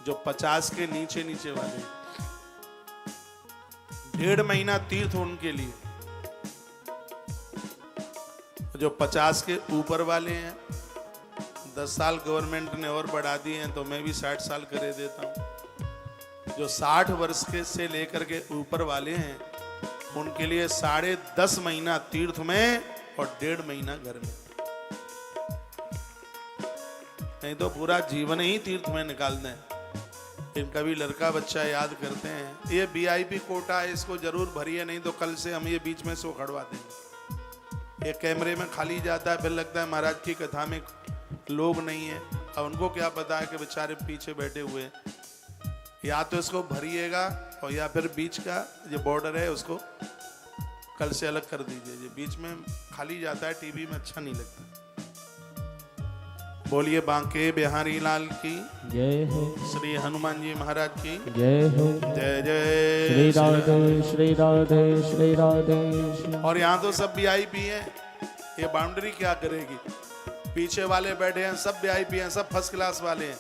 जो 50 के नीचे नीचे वाले, 1.5 महीना तीर्थ उनके लिए। जो 50 के ऊपर वाले हैं, 10 साल गवर्नमेंट ने और बढ़ा दिए हैं, तो मैं भी 60 साल करे देता हूँ। जो 60 वर्ष के से लेकर के ऊपर वाले हैं, उनके लिए 10.5 महीना तीर्थ में और 1.5 महीना घर में। नहीं तो पूरा जीवन ही तीर्थ में निकाल दें। इनका भी लड़का बच्चा याद करते हैं, ये वीआईपी कोटा है, इसको जरूर भरिए, नहीं तो कल से हम ये बीच में से उखड़वा देंगे। ये कैमरे में खाली जाता है, फिर लगता है महाराज की कथा में लोग नहीं है। अब उनको क्या पता है कि बेचारे पीछे बैठे हुए हैं। या तो इसको भरिएगा और या फिर बीच का जो बॉर्डर है उसको कल से अलग कर दीजिए। ये बीच में खाली जाता है, टीवी में अच्छा नहीं लगता। बोलिए बांके बिहारी लाल की जय हो, श्री हनुमान जी महाराज की जय हो, जय जय श्री राधे श्री राधे श्री राधे। और यहाँ तो सब वीआईपी हैं, ये बाउंड्री क्या करेगी? पीछे वाले बैठे हैं सब वीआईपी हैं, सब फर्स्ट क्लास वाले हैं।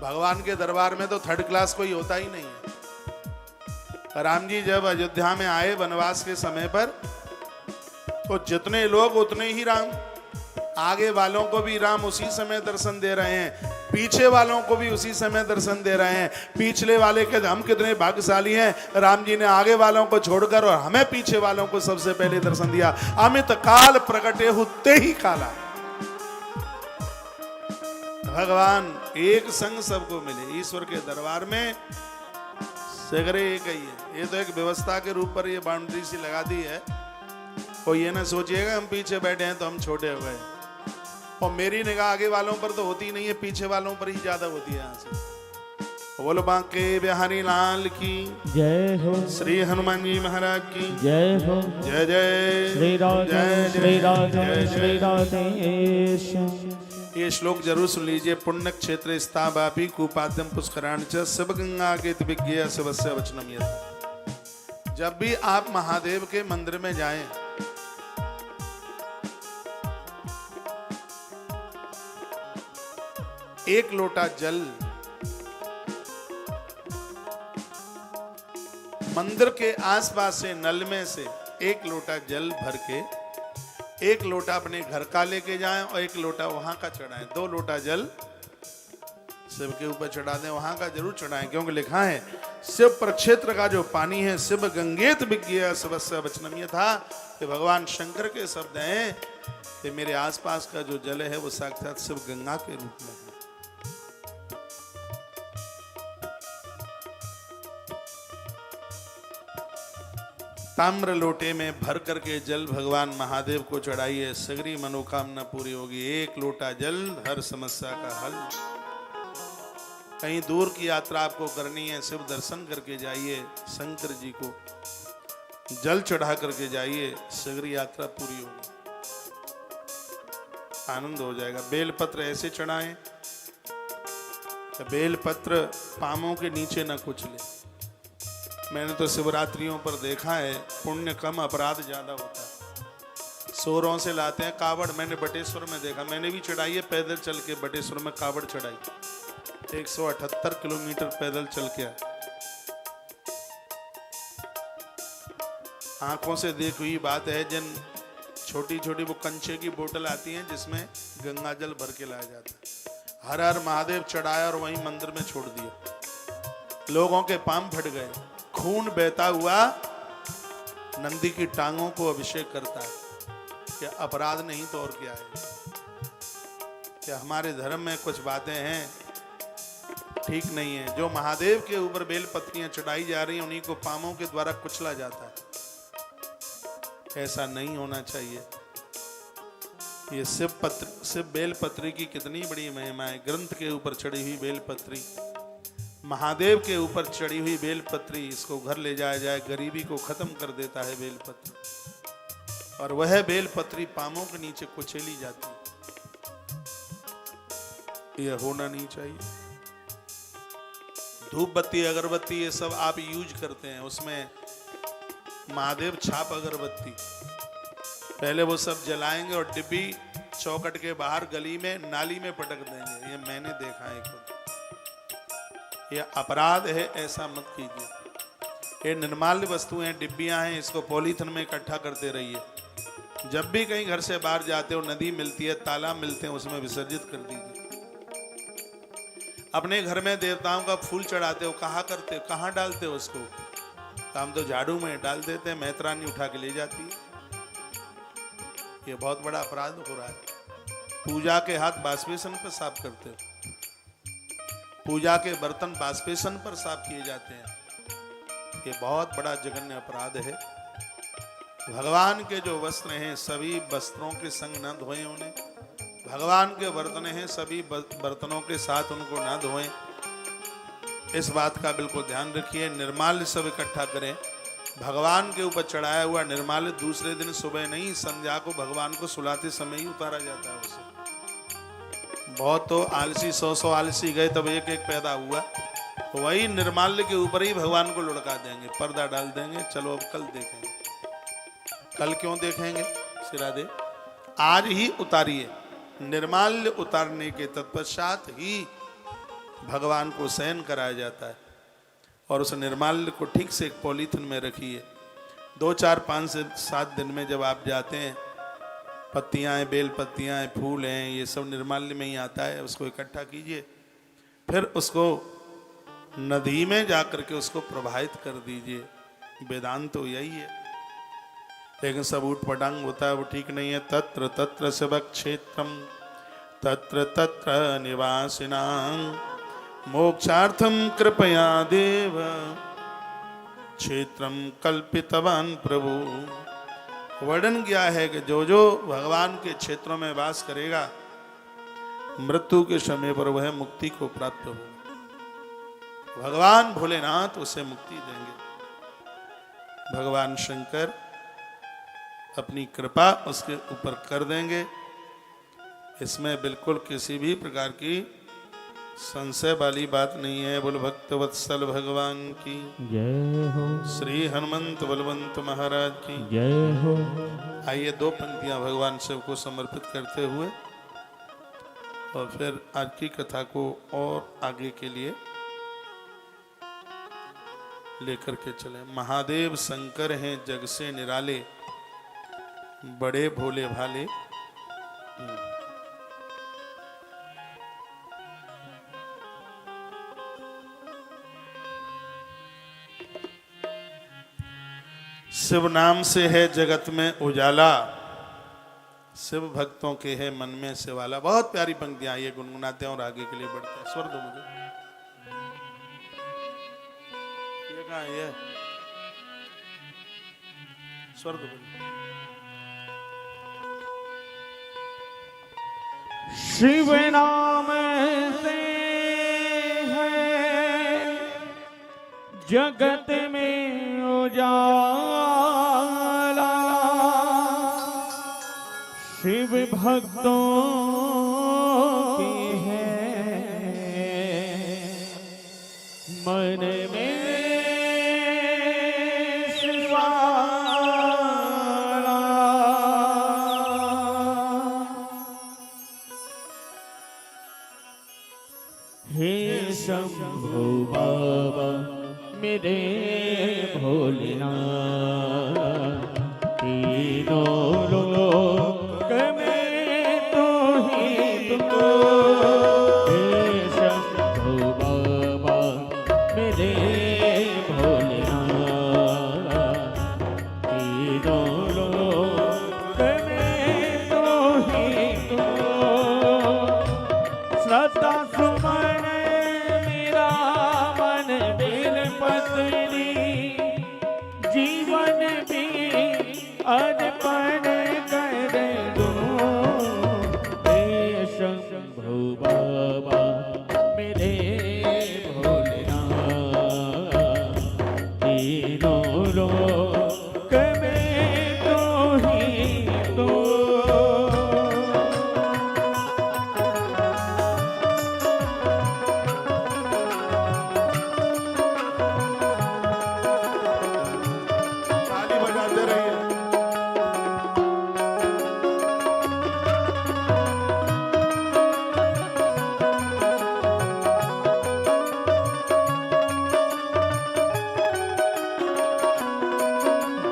भगवान के दरबार में तो थर्ड क्लास कोई होता ही नहीं है। राम जी जब अयोध्या में आए वनवास के समय पर, तो जितने लोग उतने ही राम। आगे वालों को भी राम उसी समय दर्शन दे रहे हैं, पीछे वालों को भी उसी समय दर्शन दे रहे हैं। पिछले वाले के हम कितने भाग्यशाली हैं, राम जी ने आगे वालों को छोड़कर और हमें पीछे वालों को सबसे पहले दर्शन दिया। अमित काल प्रकटे होते ही काला। भगवान एक संग सबको मिले, ईश्वर के दरबार में सगरे एक ही है। ये तो एक व्यवस्था के रूप पर ये बाउंड्री सी लगा दी है। कोई ये ना सोचिएगा हम पीछे बैठे हैं तो हम छोटे हो गए। और मेरी निगाह आगे वालों पर तो होती नहीं है, पीछे वालों पर ही ज्यादा होती है। यहाँ से बोलो बांके बिहारी लाल की जय हो, श्री हनुमान जी महाराज की जय हो, जय जय श्री राधे श्री राधे श्री राधे। ये श्लोक जरूर सुन लीजिए। पुण्य क्षेत्र स्थावापि कूपाद्यम पुष्कराण च शिव गंगा के विज्ञेय शिवस्य वचनम यत्। जब भी आप महादेव के मंदिर में जाएं, एक लोटा जल मंदिर के आसपास से नल में से एक लोटा जल भर के, एक लोटा अपने घर का लेके जाएं और एक लोटा वहां का चढ़ाएं। 2 लोटा जल शिव के ऊपर चढ़ा दें, वहां का जरूर चढ़ाएं, क्योंकि लिखा है शिव प्रक्षेत्र का जो पानी है शिव गंगेत विज्ञेय शिवस्य वचनम यत् था। कि भगवान शंकर के शब्द हैं कि मेरे आसपास का जो जल है वो साक्षात शिव गंगा के रूप में है। ताम्र लोटे में भर करके जल भगवान महादेव को चढ़ाइए, सगरी मनोकामना पूरी होगी। एक लोटा जल हर समस्या का हल। कहीं दूर की यात्रा आपको करनी है, शिव दर्शन करके जाइए, शंकर जी को जल चढ़ा करके जाइए, सगरी यात्रा पूरी होगी, आनंद हो जाएगा। बेलपत्र ऐसे चढ़ाएं, बेलपत्र पामों के नीचे न कुचले। मैंने तो शिवरात्रियों पर देखा है, पुण्य कम अपराध ज्यादा होता है। सोरों से लाते हैं कावड़। मैंने बटेश्वर में देखा, मैंने भी चढ़ाई है पैदल चल के। बटेश्वर में कावड़ चढ़ाई, 178 किलोमीटर पैदल चल के आए। आंखों से देखी हुई बात है। जिन छोटी छोटी वो कंचे की बोतल आती हैं जिसमें गंगा जल भर के लाया जाता है। हर हर महादेव चढ़ाया और वहीं मंदिर में छोड़ दिया। लोगों के पांव फट गए, खून बहता हुआ नंदी की टांगों को अभिषेक करता है। क्या अपराध नहीं तो और क्या है? क्या हमारे धर्म में कुछ बातें हैं ठीक नहीं है? जो महादेव के ऊपर बेल पत्तियां चढ़ाई जा रही हैं उन्हीं को पामों के द्वारा कुचला जाता है। ऐसा नहीं होना चाहिए। ये शिव बेलपत्री की कितनी बड़ी महिमा है। ग्रंथ के ऊपर चढ़ी हुई बेलपत्री, महादेव के ऊपर चढ़ी हुई बेलपत्री, इसको घर ले जाया जाए, गरीबी को खत्म कर देता है बेलपत्री। और वह बेलपत्री पामों के नीचे कुचली जाती है। यह होना नहीं चाहिए। धूप बत्ती अगरबत्ती ये सब आप यूज करते हैं, उसमें महादेव छाप अगरबत्ती पहले वो सब जलाएंगे और डिब्बी चौखट के बाहर गली में नाली में पटक देंगे। ये मैंने देखा है खुद। ये अपराध है, ऐसा मत कीजिए। ये निर्माल्य वस्तुएं, डिब्बियां हैं, इसको पॉलीथिन में इकट्ठा करते रहिए। जब भी कहीं घर से बाहर जाते हो, नदी मिलती है, तालाब मिलते हैं, उसमें विसर्जित कर दीजिए। अपने घर में देवताओं का फूल चढ़ाते हो, कहाँ करते हो, कहाँ डालते हो उसको? हम तो झाड़ू में डाल देते हैं, मेहतरानी उठा के ले जाती है। ये बहुत बड़ा अपराध हो रहा है। पूजा के हाथ बाष्पेशन पर साफ करते हो, पूजा के बर्तन बाष्पेशन पर साफ किए जाते हैं। ये बहुत बड़ा जघन्य अपराध है। भगवान के जो वस्त्र हैं, सभी वस्त्रों के संग न धोएं उन्हें। भगवान के बर्तन हैं, सभी बर्तनों के साथ उनको ना धोएं। इस बात का बिल्कुल ध्यान रखिए। निर्माल्य सब इकट्ठा करें। भगवान के ऊपर चढ़ाया हुआ निर्माल्य दूसरे दिन सुबह नहीं, संध्या को भगवान को सुलाते समय ही उतारा जाता है उसे। बहुत तो आलसी 100 आलसी गए, तब एक एक पैदा हुआ। वही निर्माल्य के ऊपर ही भगवान को लुढ़का देंगे, पर्दा डाल देंगे। चलो अब कल देखेंगे। कल क्यों देखेंगे? सिरादे आज ही उतारिए। निर्माल्य उतारने के तत्पश्चात ही भगवान को शयन कराया जाता है। और उस निर्माल्य को ठीक से एक पॉलीथिन में रखिए। 2, 4, 5 से 7 दिन में जब आप जाते हैं, पत्तियां हैं, बेल पत्तियां हैं, फूल हैं, ये सब निर्माल्य में ही आता है। उसको इकट्ठा कीजिए, फिर उसको नदी में जाकर के उसको प्रवाहित कर दीजिए। वेदांत तो यही है, लेकिन सब उठ पटांग होता है, वो ठीक नहीं है। तत्र तत्र शिव क्षेत्रम तत्र तत्र निवासिनां मोक्षार्थम कृपया देव क्षेत्रम कल्पितवान प्रभु। वर्णन किया है कि जो जो भगवान के क्षेत्रों में वास करेगा, मृत्यु के समय पर वह मुक्ति को प्राप्त होगा। भगवान भोलेनाथ उसे मुक्ति देंगे। भगवान शंकर अपनी कृपा उसके ऊपर कर देंगे। इसमें बिल्कुल किसी भी प्रकार की संशय वाली बात नहीं है। बोल भक्त वत्सल भगवान की जय हो, श्री हनुमंत बलवंत महाराज की जय हो। आइए 2 पंक्तियां भगवान शिव को समर्पित करते हुए और फिर आज की कथा को और आगे के लिए लेकर के चले। महादेव शंकर हैं जग से निराले, बड़े भोले भाले। शिव नाम से है जगत में उजाला, शिव भक्तों के है मन में शिवाला। बहुत प्यारी पंक्तियां ये गुनगुनाते हैं और आगे के लिए बढ़ते हैं। स्वर दो मुझे। ये कहाँ है? ये स्वर दो मुझे। शिव नाम से है जगत में उजाला, शिव भक्तों की है मन में शिवाला। हे शंभो बाबा मेरे भोलेनाथ, तीनों लोक में तो ही तुम। हे शंभो बाबा मेरे भोलेनाथ, तीनों लोक में तो ही तुम। श्रद्धा सुमन मेरा मन बेल पत्री, जीवन भी अर्पण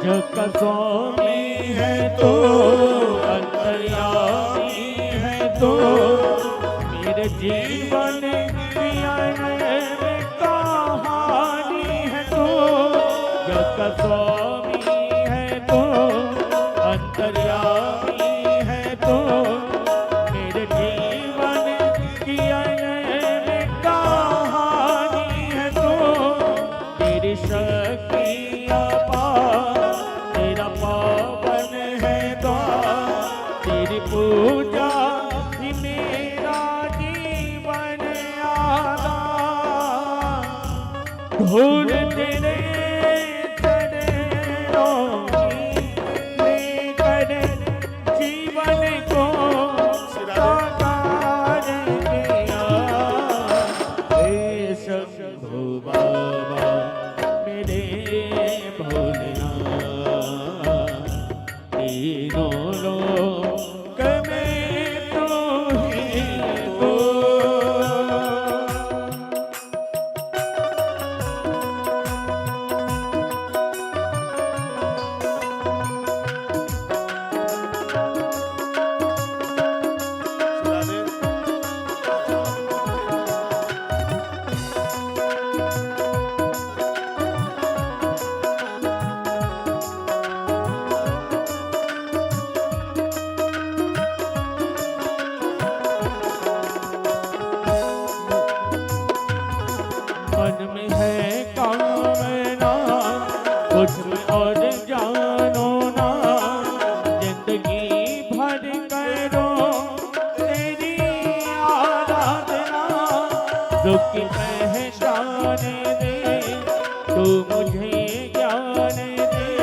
जग का स्वामी है तो, अंतर्यामी है तो, मेरे जीवन की अनेक कहानी है तो। जग का स्वामी है तो, अंतर्यामी है तो, मेरे जीवन की अनेक कहानी है तो। तेरी शक्ति अपार, तेरा पावन है द्वार, तेरी पूजा ही मेरा जीवन आधार। धूल तेरे चरणों की लेकर जीवन को साकार किया। हे शंभु बाबा मेरे भोलेनाथ, तीनों लोक में तू ही तो। राधे। मन में है कामना कुछ और जानो ना, जिंदगी भर करो तेरी आराधना। दुख की पहचान दे तू मुझे ज्ञान दे,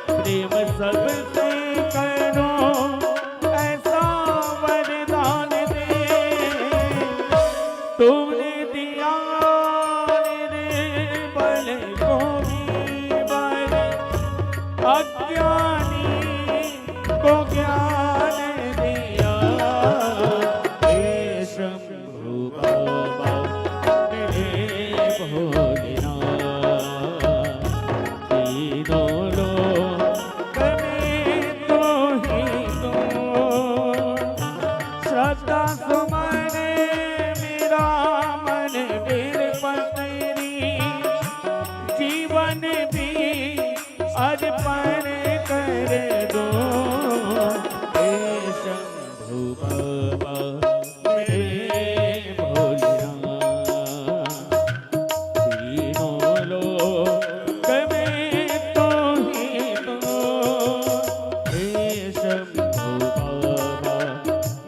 प्रेम सबसे करो ऐसा वरदान दे। तुमने दिया निर्बल को भी बल, अज्ञानी को ज्ञान दिया। हे शंभु बाबा मेरे भोलेनाथ, तीनों लोक में तू ही तो। श्रद्धा सुमन मेरा मन बिरपत्री, जीवन भी अर्पण कर दो। हे शंभु बाबा मेरे भोलेनाथ, तीनों लोक में तू ही तो। हे शंभु बाबा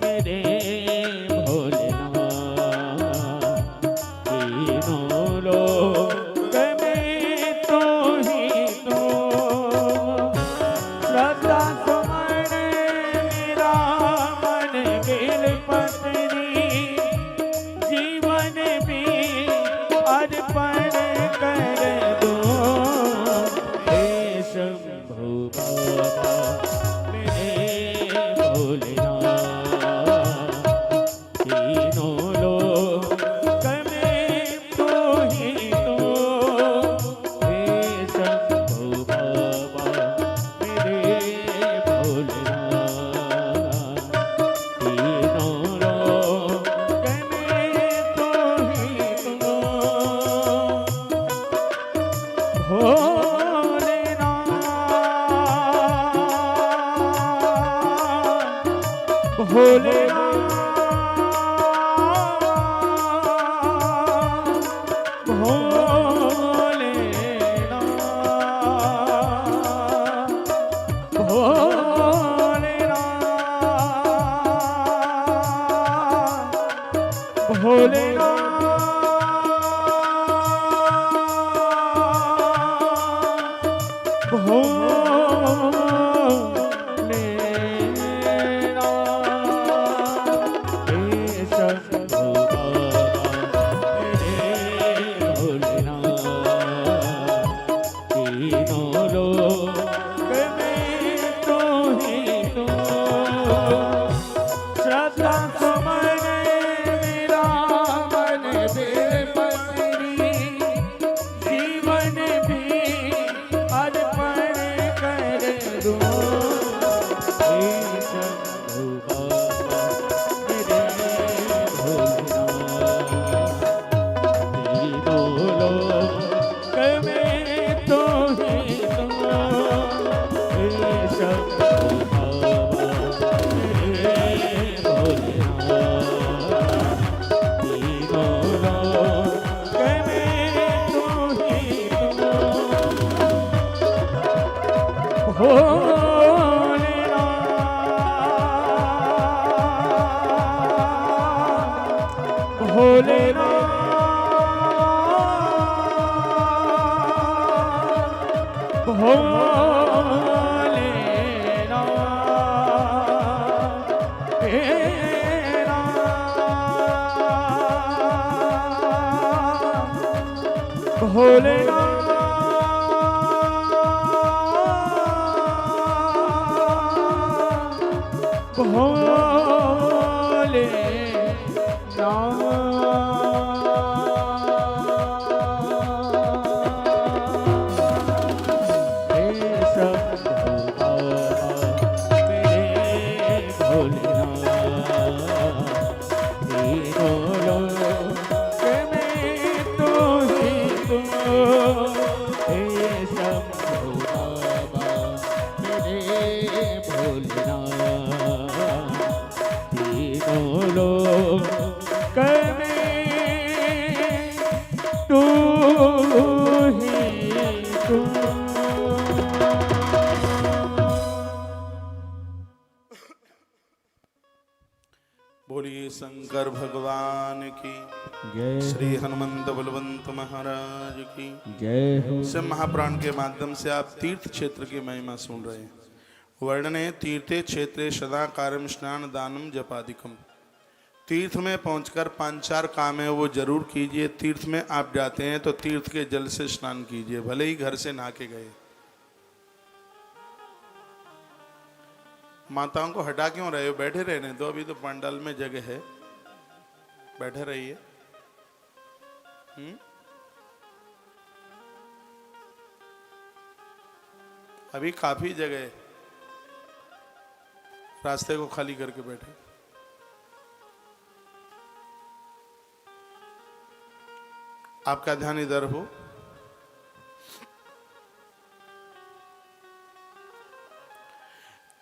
मेरे भोलेनाथ, तीनों लोक में तू ही तो। श्रद्धा सुमन मेरा मन बिरपत्री, जीवन भी अर्पण कर दो। हे शंभु बाबा मेरे भोलेनाथ, तीनों लोक में तू ही तो। हे शंभु बाबा मेरे भोलेनाथ, तीनों लोक में तू ही तो। भोलेनाथ, भोलेनाथ, भोलेनाथ, भोलेनाथ, भोलेनाथ। भोलेनाथ हे राम भोलेनाथ बोलिए शंकर भगवान की जय श्री हनुमंत बलवंत महाराज की जय हो। शिव महापुराण के माध्यम से आप तीर्थ क्षेत्र की महिमा सुन रहे हैं। वर्णने तीर्थे क्षेत्रे सदा कार्यम स्नान दानम जपादिकम। तीर्थ में पहुंचकर 5-4 काम है वो जरूर कीजिए। तीर्थ में आप जाते हैं तो तीर्थ के जल से स्नान कीजिए, भले ही घर से नहा के गए। माताओं को हटा क्यों रहे हो? बैठे रहने दो, अभी तो पंडाल में जगह है, बैठे रहिए। अभी काफी जगह है, रास्ते को खाली करके बैठे। आपका ध्यान इधर हो।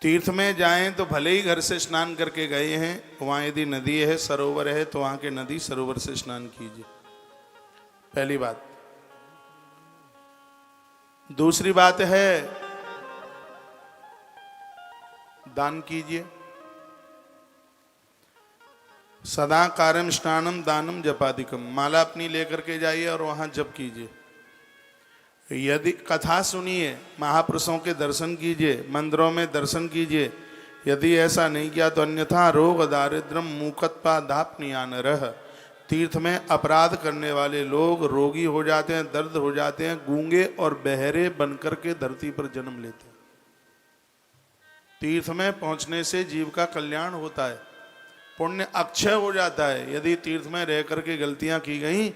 तीर्थ में जाएं तो भले ही घर से स्नान करके गए हैं, वहां यदि नदी है, सरोवर है, तो वहां के नदी सरोवर से स्नान कीजिए, पहली बात। दूसरी बात है दान कीजिए। सदा कार्यम स्नानम दानम जपादिकम। माला अपनी लेकर के जाइए और वहां जप कीजिए। यदि कथा सुनिए, महापुरुषों के दर्शन कीजिए, मंदिरों में दर्शन कीजिए। यदि ऐसा नहीं किया तो अन्यथा रोग दारिद्रम मूकत्पा दापनियान रह। तीर्थ में अपराध करने वाले लोग रोगी हो जाते हैं, दर्द हो जाते हैं, गूंगे और बहरे बनकर के धरती पर जन्म लेते हैं। तीर्थ में पहुंचने से जीव का कल्याण होता है, पुण्य अक्षय हो जाता है। यदि तीर्थ में रह करके गलतियां की गई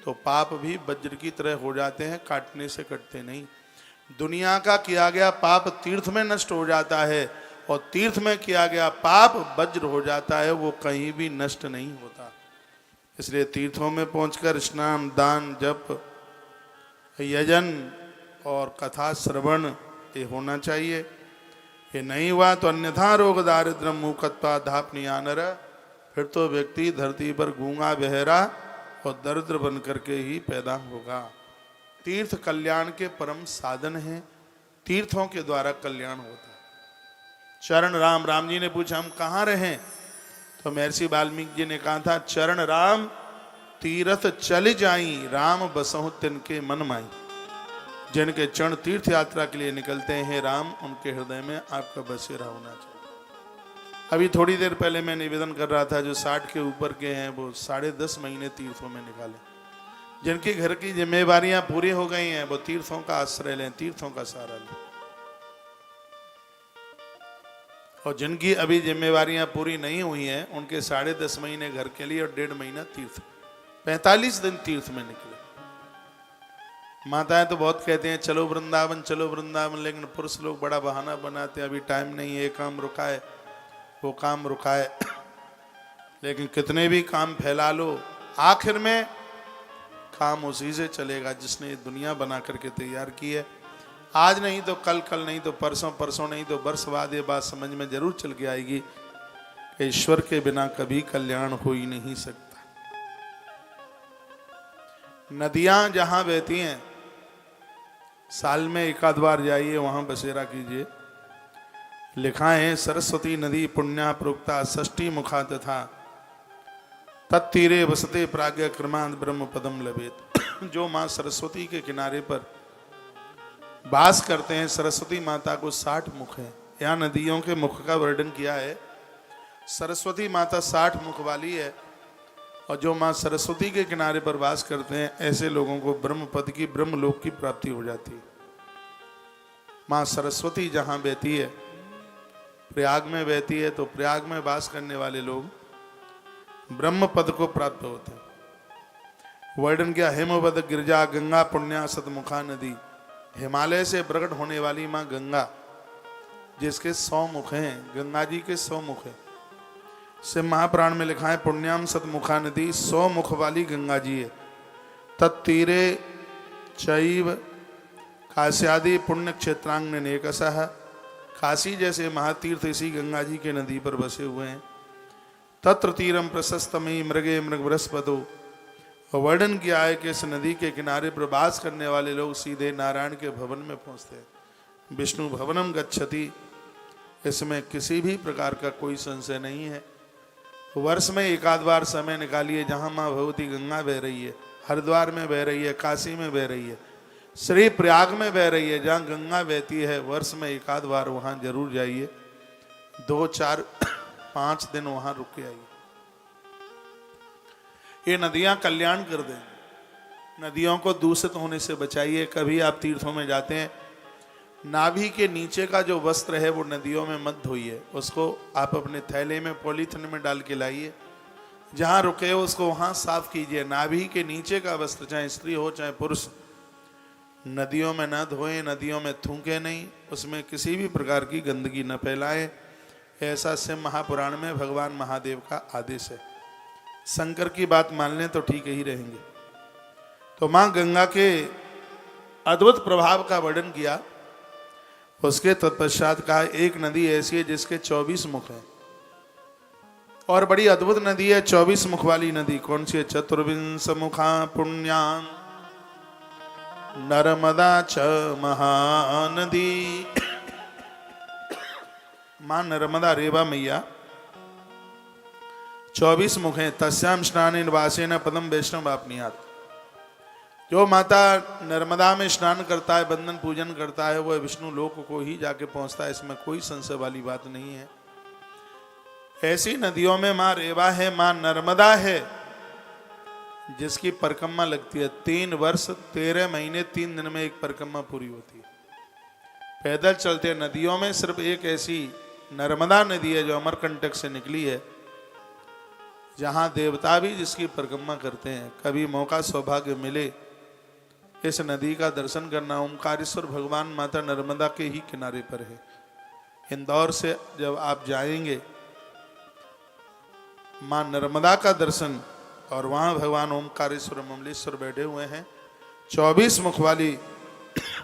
तो पाप भी वज्र की तरह हो जाते हैं, काटने से कटते नहीं। दुनिया का किया गया पाप तीर्थ में नष्ट हो जाता है और तीर्थ में किया गया पाप वज्र हो जाता है, वो कहीं भी नष्ट नहीं होता। इसलिए तीर्थों में पहुंचकर स्नान, दान, जप, यजन और कथा श्रवण ये होना चाहिए। ये नहीं हुआ तो अन्यथा रोग दारिद्रम मूकत्वा धापनियानर। फिर तो व्यक्ति धरती पर गूंगा बहरा और दरिद्र बन करके ही पैदा होगा। तीर्थ कल्याण के परम साधन हैं, तीर्थों के द्वारा कल्याण होता है। चरण राम, राम जी ने पूछा हम कहाँ रहें? तो महर्षि वाल्मीकि जी ने कहा था चरण राम तीर्थ चल जाई, राम बसहु तिनके मन माई। जिनके चरण तीर्थ यात्रा के लिए निकलते हैं राम, उनके हृदय में आपका बसेरा होना चाहिए। अभी थोड़ी देर पहले मैं निवेदन कर रहा था, जो 60 के ऊपर के हैं वो 10.5 महीने तीर्थों में निकाले। जिनके घर की जिम्मेवारियां पूरी हो गई हैं वो तीर्थों का आश्रय लें, तीर्थों का सहारा लें। और जिनकी अभी जिम्मेवारियां पूरी नहीं हुई हैं उनके 10.5 महीने घर के लिए और 1.5 महीना तीर्थ, 45 दिन तीर्थ में निकले। माताएं तो बहुत कहते हैं चलो वृंदावन, चलो वृंदावन, लेकिन पुरुष लोग बड़ा बहाना बनाते हैं, अभी टाइम नहीं है, ये काम रुका है, वो काम रुका है। लेकिन कितने भी काम फैला लो, आखिर में काम उसी से चलेगा जिसने ये दुनिया बना करके तैयार की है। आज नहीं तो कल, कल नहीं तो परसों, परसों नहीं तो वर्ष बाद ये बात समझ में जरूर चल के आएगी कि ईश्वर के बिना कभी कल्याण हो ही नहीं सकता। नदियां जहां बहती हैं साल में एक आध बार जाइए, वहां बसेरा कीजिए। लिखा है सरस्वती नदी पुण्या प्रोक्ता षष्ठी मुखा तथा तत्तीरे वसते प्राज्ञ क्रमांत ब्रह्म पदम लभेत। जो माँ सरस्वती के किनारे पर वास करते हैं। सरस्वती माता को 60 मुख हैं। यहाँ नदियों के मुख का वर्णन किया है। सरस्वती माता 60 मुख वाली है और जो माँ सरस्वती के किनारे पर वास करते हैं ऐसे लोगों को ब्रह्म पद की, ब्रह्मलोक की प्राप्ति हो जाती है। माँ सरस्वती जहाँ बहती है, प्रयाग में बहती है, तो प्रयाग में वास करने वाले लोग ब्रह्म पद को प्राप्त होते हैं। वर्णन किया हेमवद गिरजा गंगा पुण्या सतमुखा नदी। हिमालय से प्रकट होने वाली माँ गंगा, जिसके 100 मुख हैं, गंगा जी के 100 मुख हैं। से महापुराण में लिखा है पुण्याम सतमुखा नदी 100 मुख वाली गंगा जी है। तत्तीरे चैव काश्यादि पुण्य क्षेत्रांग नेकसः। काशी जैसे महातीर्थ इसी गंगा जी के नदी पर बसे हुए हैं। तत्र तीरम प्रशस्तमयी मृगे मृग बृहस्पतो। वर्णन किया है कि इस नदी के किनारे पर वास करने वाले लोग सीधे नारायण के भवन में पहुंचते हैं। विष्णु भवनम गच्छति, इसमें किसी भी प्रकार का कोई संशय नहीं है। वर्ष में एक आध बार समय निकालिए जहां माँ भगवती गंगा बह रही है, हरिद्वार में बह रही है, काशी में बह रही है, श्री प्रयाग में बह रही है, जहां गंगा बहती है, वर्ष में एक आध बार वहां जरूर जाइए। 2, 4, 5 दिन वहां रुक के आइए। ये नदियां कल्याण कर देंगी। नदियों को दूषित होने से बचाइए। कभी आप तीर्थों में जाते हैं, नाभि के नीचे का जो वस्त्र है वो नदियों में मत धोइए, उसको आप अपने थैले में पॉलीथिन में डाल के लाइए। जहाँ रुके हो उसको वहाँ साफ कीजिए। नाभि के नीचे का वस्त्र, चाहे स्त्री हो चाहे पुरुष, नदियों में न धोएं, नदियों में थूकें नहीं, उसमें किसी भी प्रकार की गंदगी न फैलाएं। ऐसा शिव महापुराण में भगवान महादेव का आदेश है। शंकर की बात मान लें तो ठीक ही रहेंगे। तो माँ गंगा के अद्भुत प्रभाव का वर्णन किया। उसके तत्पश्चात कहा एक नदी ऐसी है जिसके 24 मुख हैं और बड़ी अद्भुत नदी है। 24 मुख वाली नदी कौन सी है? चतुर्विंश मुखा पुण्या नर्मदा च महानदी। मां नर्मदा रेवा मैया 24 मुख हैं। तस्याम स्नान वासेन पदम वैष्णव आपनियात। जो माता नर्मदा में स्नान करता है, बंदन पूजन करता है, वह विष्णु लोक को ही जाके पहुंचता है। इसमें कोई संशय वाली बात नहीं है। ऐसी नदियों में माँ रेवा है, माँ नर्मदा है, जिसकी परिक्रमा लगती है 3 वर्ष 13 महीने 3 दिन में एक परिक्रमा पूरी होती है। पैदल चलते नदियों में सिर्फ एक ऐसी नर्मदा नदी है जो अमरकंटक से निकली है, जहां देवता भी जिसकी परिक्रमा करते हैं। कभी मौका सौभाग्य मिले इस नदी का दर्शन करना। ओंकारेश्वर भगवान माता नर्मदा के ही किनारे पर है। इंदौर से जब आप जाएंगे, मां नर्मदा का दर्शन, और वहां भगवान ओंकारेश्वर ममलेश्वर बैठे हुए हैं। 24 मुख वाली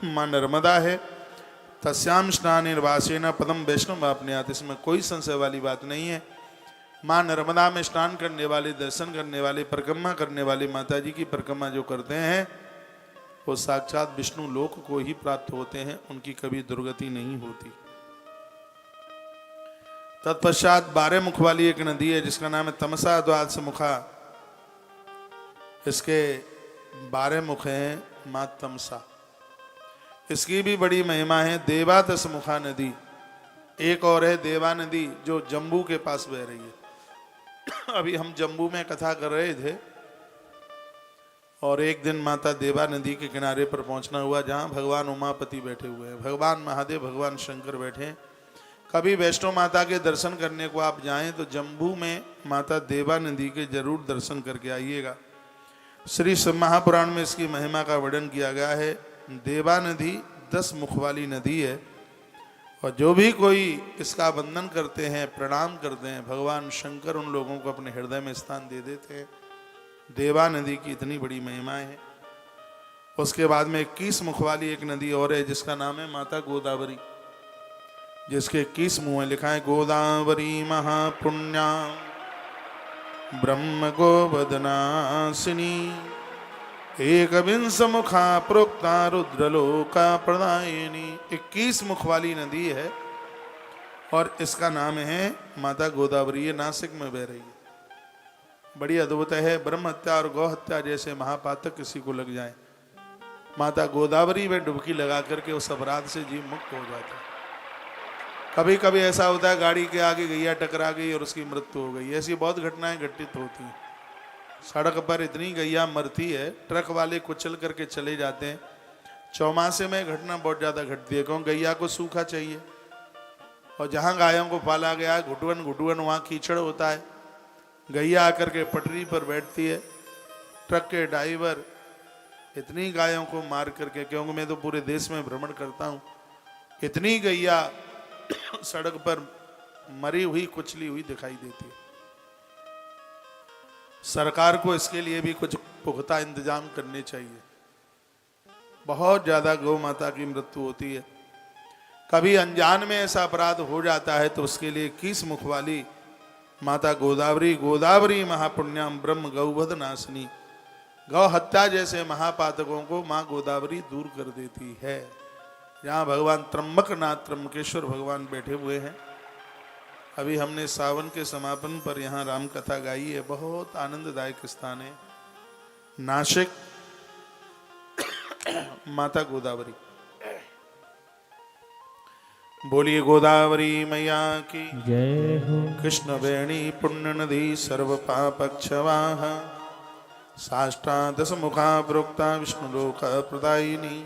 मां नर्मदा है। तस्याम स्नान निर्वासेन पदम वैष्णव आपने। इसमें कोई संशय वाली बात नहीं है। मां नर्मदा में स्नान करने वाले, दर्शन करने वाले, परिक्रमा करने वाले माता जी की परिक्रमा जो करते हैं वो साक्षात विष्णु लोक को ही प्राप्त होते हैं। उनकी कभी दुर्गति नहीं होती। तत्पश्चात 12 मुख वाली एक नदी है जिसका नाम है तमसा द्वादश मुखा। इसके 12 मुख हैं। मां तमसा, इसकी भी बड़ी महिमा है। देवा 10 मुखा नदी एक और है, देवा नदी, जो जम्बू के पास बह रही है। अभी हम जम्बू में कथा कर रहे थे और एक दिन माता देवा नदी के किनारे पर पहुंचना हुआ, जहां भगवान उमापति बैठे हुए हैं, भगवान महादेव, भगवान शंकर बैठे हैं। कभी वैष्णो माता के दर्शन करने को आप जाएं तो जम्बू में माता देवा नदी के जरूर दर्शन करके आइएगा। श्री शिव महापुराण में इसकी महिमा का वर्णन किया गया है। देवा नदी 10 मुख वाली नदी है और जो भी कोई इसका वंदन करते हैं, प्रणाम करते हैं, भगवान शंकर उन लोगों को अपने हृदय में स्थान दे देते हैं। देवा नदी की इतनी बड़ी महिमा है। उसके बाद में 21 मुख वाली एक नदी और है जिसका नाम है माता गोदावरी, जिसके 21 मुँह लिखा है गोदावरी महापुण्या ब्रह्म गोवदनासिनी एकविंश मुखा प्रोक्ता रुद्रलोका प्रदायिनी। 21 मुख वाली नदी है और इसका नाम है माता गोदावरी। ये नासिक में बह रही है। बड़ी अद्भुत है। ब्रह्म हत्या और गौ हत्या जैसे महापातक किसी को लग जाए माता गोदावरी में डुबकी लगा करके उस अपराध से जीव मुक्त हो जाता है। कभी कभी ऐसा होता है गाड़ी के आगे गैया टकरा गई और उसकी मृत्यु हो गई। ऐसी बहुत घटनाएं घटित होती हैं। सड़क पर इतनी गैया मरती है, ट्रक वाले कुचल करके चले जाते हैं। चौमासे में घटना बहुत ज़्यादा घटती है, क्योंकि गैया को सूखा चाहिए और जहाँ गायों को पाला गया है घुटवन घुटवन वहाँ कीचड़ होता है। गैया आकर के पटरी पर बैठती है। ट्रक के ड्राइवर इतनी गायों को मार करके, क्योंकि मैं तो पूरे देश में भ्रमण करता हूँ, इतनी गैया सड़क पर मरी हुई कुचली हुई दिखाई देती है। सरकार को इसके लिए भी कुछ पुख्ता इंतजाम करने चाहिए। बहुत ज्यादा गौ माता की मृत्यु होती है। कभी अनजान में ऐसा अपराध हो जाता है तो उसके लिए 21 मुख वाली माता गोदावरी, गोदावरी महापुण्याम ब्रह्म गौवध नाशिनी, गौ हत्या जैसे महापातकों को माँ गोदावरी दूर कर देती है। यहाँ भगवान त्र्यंबकनाथ त्र्यंबकेश्वर भगवान बैठे हुए हैं। अभी हमने सावन के समापन पर यहाँ राम कथा गाई है। बहुत आनंददायक स्थान है नासिक, माता गोदावरी। बोलिए गोदावरी मैया की जय हो। कृष्ण वेणी पुण्य नदी सर्व पाप क्षवाह, साष्टादश मुखा प्रोक्ता विष्णुलोक प्रदायिनी,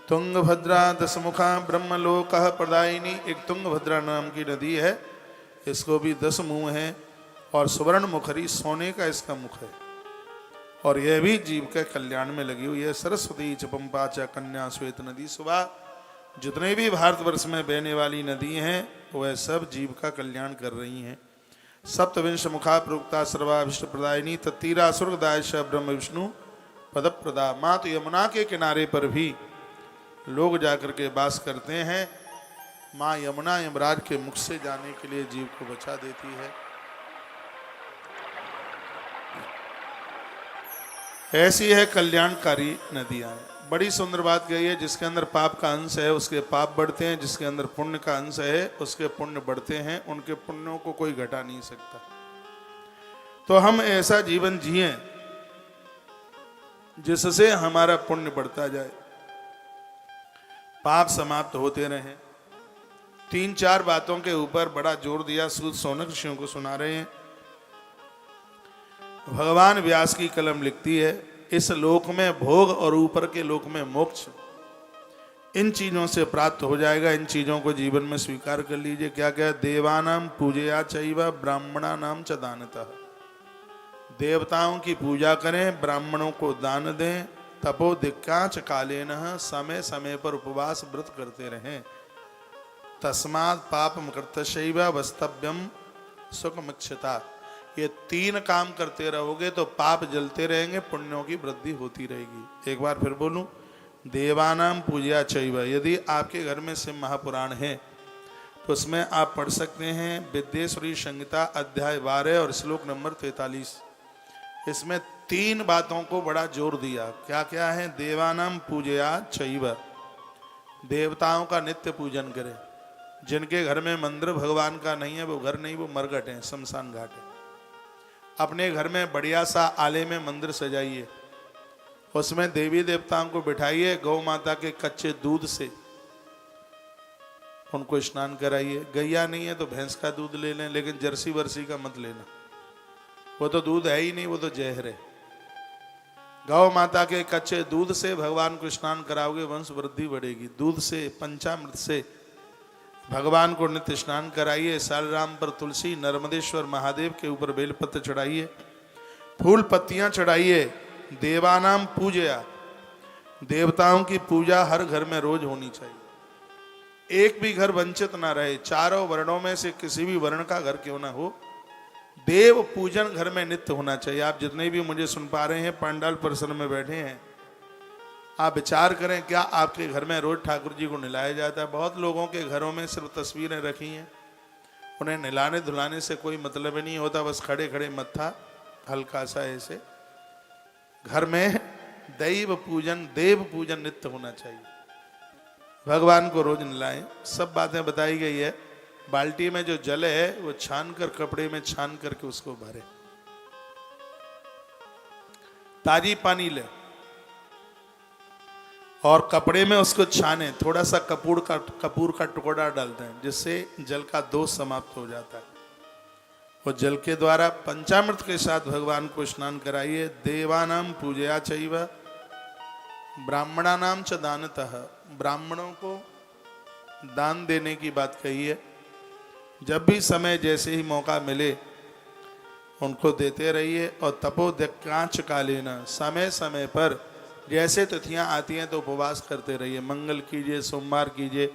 तुंगभद्रा दशमुखा ब्रह्मलोक प्रदायिनी। एक तुंगभद्रा नाम की नदी है, इसको भी 10 मुंह है और सुवर्ण मुखरी सोने का इसका मुख है और यह भी जीव के कल्याण में लगी हुई है। सरस्वती च पंपा च कन्या श्वेत नदी। सुबह जितने भी भारतवर्ष में बहने वाली नदी हैं वह सब जीव का कल्याण कर रही हैं। सप्तविंश मुखा प्रोक्ता सर्वाभिष्ट प्रदायिनी, तत्तीरा स्वर्गदाय ब्रह्म विष्णु पदप्रदा। माँ तो यमुना के किनारे पर भी लोग जाकर के वास करते हैं। माँ यमुना यमराज के मुख से जाने के लिए जीव को बचा देती है। ऐसी है कल्याणकारी नदियां। बड़ी सुंदर बात कही है, जिसके अंदर पाप का अंश है उसके पाप बढ़ते हैं, जिसके अंदर पुण्य का अंश है उसके पुण्य बढ़ते हैं। उनके पुण्यों को कोई घटा नहीं सकता। तो हम ऐसा जीवन जिएं जिससे हमारा पुण्य बढ़ता जाए, पाप समाप्त होते रहें। 3-4 बातों के ऊपर बड़ा जोर दिया सूत सौनक ऋषियों को सुना रहे हैं। भगवान व्यास की कलम लिखती है, इस लोक में भोग और ऊपर के लोक में मोक्ष, इन चीजों से प्राप्त हो जाएगा। इन चीजों को जीवन में स्वीकार कर लीजिए। क्या क्या? देवानाम पूजया चैव ब्राह्मणा नाम च दानतः। देवताओं की पूजा करें, ब्राह्मणों को दान दें। तपो दिक्काच कालेन, समय समय पर उपवास व्रत करते रहें। तस्मात् पापम कर्तशैव वस्तव्यम सुखमक्षता। ये 3 काम करते रहोगे तो पाप जलते रहेंगे, पुण्यों की वृद्धि होती रहेगी। एक बार फिर बोलूं, देवानाम पूजया चैव। यदि आपके घर में शिव महापुराण है तो उसमें आप पढ़ सकते हैं विद्येश्वरी संहिता अध्याय 12 और श्लोक नंबर 43। इसमें 3 बातों को बड़ा जोर दिया। क्या क्या है? देवानाम पूजया चैव, देवताओं का नित्य पूजन करें। जिनके घर में मंदिर भगवान का नहीं है वो घर नहीं, वो मरघट है, शमशान घाट है। अपने घर में बढ़िया सा आले में मंदिर सजाइए, उसमें देवी देवताओं को बिठाइए, गौ माता के कच्चे दूध से उनको स्नान कराइए। गैया नहीं है तो भैंस का दूध ले लें, लेकिन जर्सी वर्सी का मत लेना, वो तो दूध है ही नहीं, वो तो जहर है। गौ माता के कच्चे दूध से भगवान को स्नान कराओगे, वंश वृद्धि बढ़ेगी। दूध से, पंचामृत से भगवान को नित्य स्नान कराइए। सालराम पर तुलसी, नर्मदेश्वर महादेव के ऊपर बेलपत्र चढ़ाइए, फूल पत्तियां चढ़ाइए। देवानाम पूजया, देवताओं की पूजा हर घर में रोज होनी चाहिए। एक भी घर वंचित ना रहे। 4 वर्णों में से किसी भी वर्ण का घर क्यों ना हो, देव पूजन घर में नित्य होना चाहिए। आप जितने भी मुझे सुन पा रहे हैं, पंडाल परिसर में बैठे हैं, आप विचार करें, क्या आपके घर में रोज ठाकुर जी को नहलाया जाता है? बहुत लोगों के घरों में सिर्फ तस्वीरें रखी हैं, उन्हें नहलाने धुलाने से कोई मतलब ही नहीं होता, बस खड़े खड़े मत्था हल्का सा ऐसे। घर में दैव पूजन, देव पूजन नित्य होना चाहिए। भगवान को रोज नहलाएं। सब बातें बताई गई है। बाल्टी में जो जल है वो छान कर, कपड़े में छान करके उसको भरे। ताजी पानी ले, और कपड़े में उसको छाने, थोड़ा सा कपूर का टुकड़ा डालते हैं, जिससे जल का दोष समाप्त हो जाता है। वो जल के द्वारा पंचामृत के साथ भगवान को स्नान कराइए। देवानाम पूजया चैव ब्राह्मणानाम च दानतः, ब्राह्मणों को दान देने की बात कही है। जब भी समय जैसे ही मौका मिले उनको देते रहिए। और तपोदकांच कालीन, समय समय पर जैसे तिथियां आती हैं तो उपवास करते रहिए। मंगल कीजिए, सोमवार कीजिए,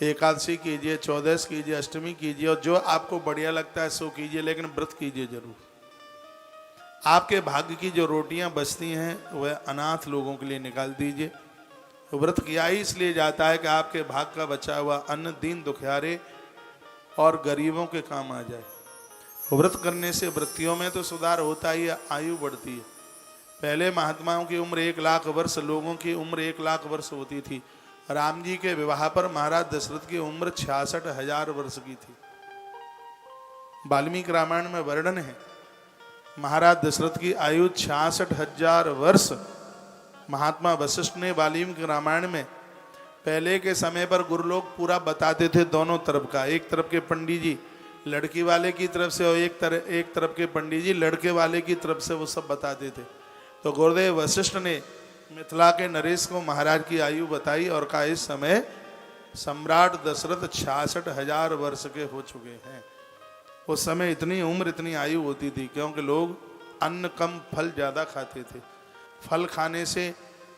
एकादशी कीजिए, चौदस कीजिए, अष्टमी कीजिए, और जो आपको बढ़िया लगता है सो कीजिए, लेकिन व्रत कीजिए जरूर। आपके भाग्य की जो रोटियां बचती हैं वह अनाथ लोगों के लिए निकाल दीजिए। व्रत किया ही इसलिए जाता है कि आपके भाग का बचा हुआ अन्न दीन दुखियारे और गरीबों के काम आ जाए। व्रत करने से वृत्तियों में तो सुधार होता ही है, आयु बढ़ती है। पहले महात्माओं की उम्र 1 लाख वर्ष, लोगों की उम्र 1 लाख वर्ष होती थी। राम जी के विवाह पर महाराज दशरथ की उम्र 66,000 वर्ष की थी। वाल्मीकि रामायण में वर्णन है, महाराज दशरथ की आयु 66,000 वर्ष। महात्मा वशिष्ठ ने वाल्मीकि रामायण में पहले के समय पर गुरु लोग पूरा बताते थे दोनों तरफ का। एक तरफ के पंडित जी लड़की वाले की तरफ से और एक तरफ के पंडित जी लड़के वाले की तरफ से, वो सब बताते थे। तो गुरुदेव वशिष्ठ ने मिथिला के नरेश को महाराज की आयु बताई और कहा इस समय सम्राट दशरथ 66,000 वर्ष के हो चुके हैं। उस समय इतनी उम्र इतनी आयु होती थी क्योंकि लोग अन्न कम फल ज्यादा खाते थे। फल खाने से,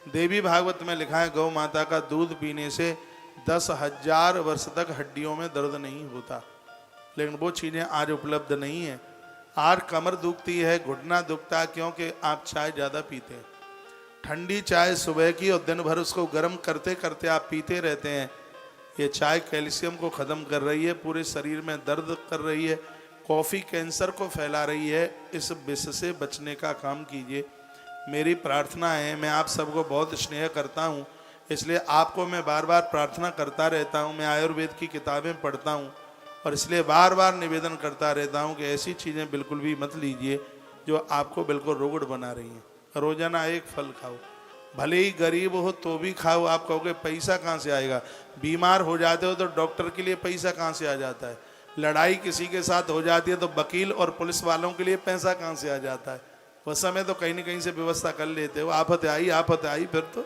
देवी भागवत में लिखा है, गौ माता का दूध पीने से 10,000 वर्ष तक हड्डियों में दर्द नहीं होता। लेकिन वो चीजें आज उपलब्ध नहीं है। आज कमर दुखती है, घुटना दुखता है, क्योंकि आप चाय ज्यादा पीते हैं। ठंडी चाय सुबह की और दिन भर उसको गर्म करते करते आप पीते रहते हैं। ये चाय कैल्शियम को खत्म कर रही है, पूरे शरीर में दर्द कर रही है। कॉफी कैंसर को फैला रही है। इस विष से बचने का काम कीजिए। मेरी प्रार्थना है, मैं आप सबको बहुत स्नेह करता हूँ, इसलिए आपको मैं बार बार प्रार्थना करता रहता हूँ। मैं आयुर्वेद की किताबें पढ़ता हूँ और इसलिए बार बार निवेदन करता रहता हूँ कि ऐसी चीज़ें बिल्कुल भी मत लीजिए जो आपको बिल्कुल रोगड़ बना रही हैं। रोजाना एक फल खाओ, भले ही गरीब हो तो भी खाओ। आप कहोगे पैसा कहाँ से आएगा? बीमार हो जाते हो तो डॉक्टर के लिए पैसा कहाँ से आ जाता है? लड़ाई किसी के साथ हो जाती है तो वकील और पुलिस वालों के लिए पैसा कहाँ से आ जाता है? उस समय तो कहीं न कहीं से व्यवस्था कर लेते हो। आफत आई फिर तो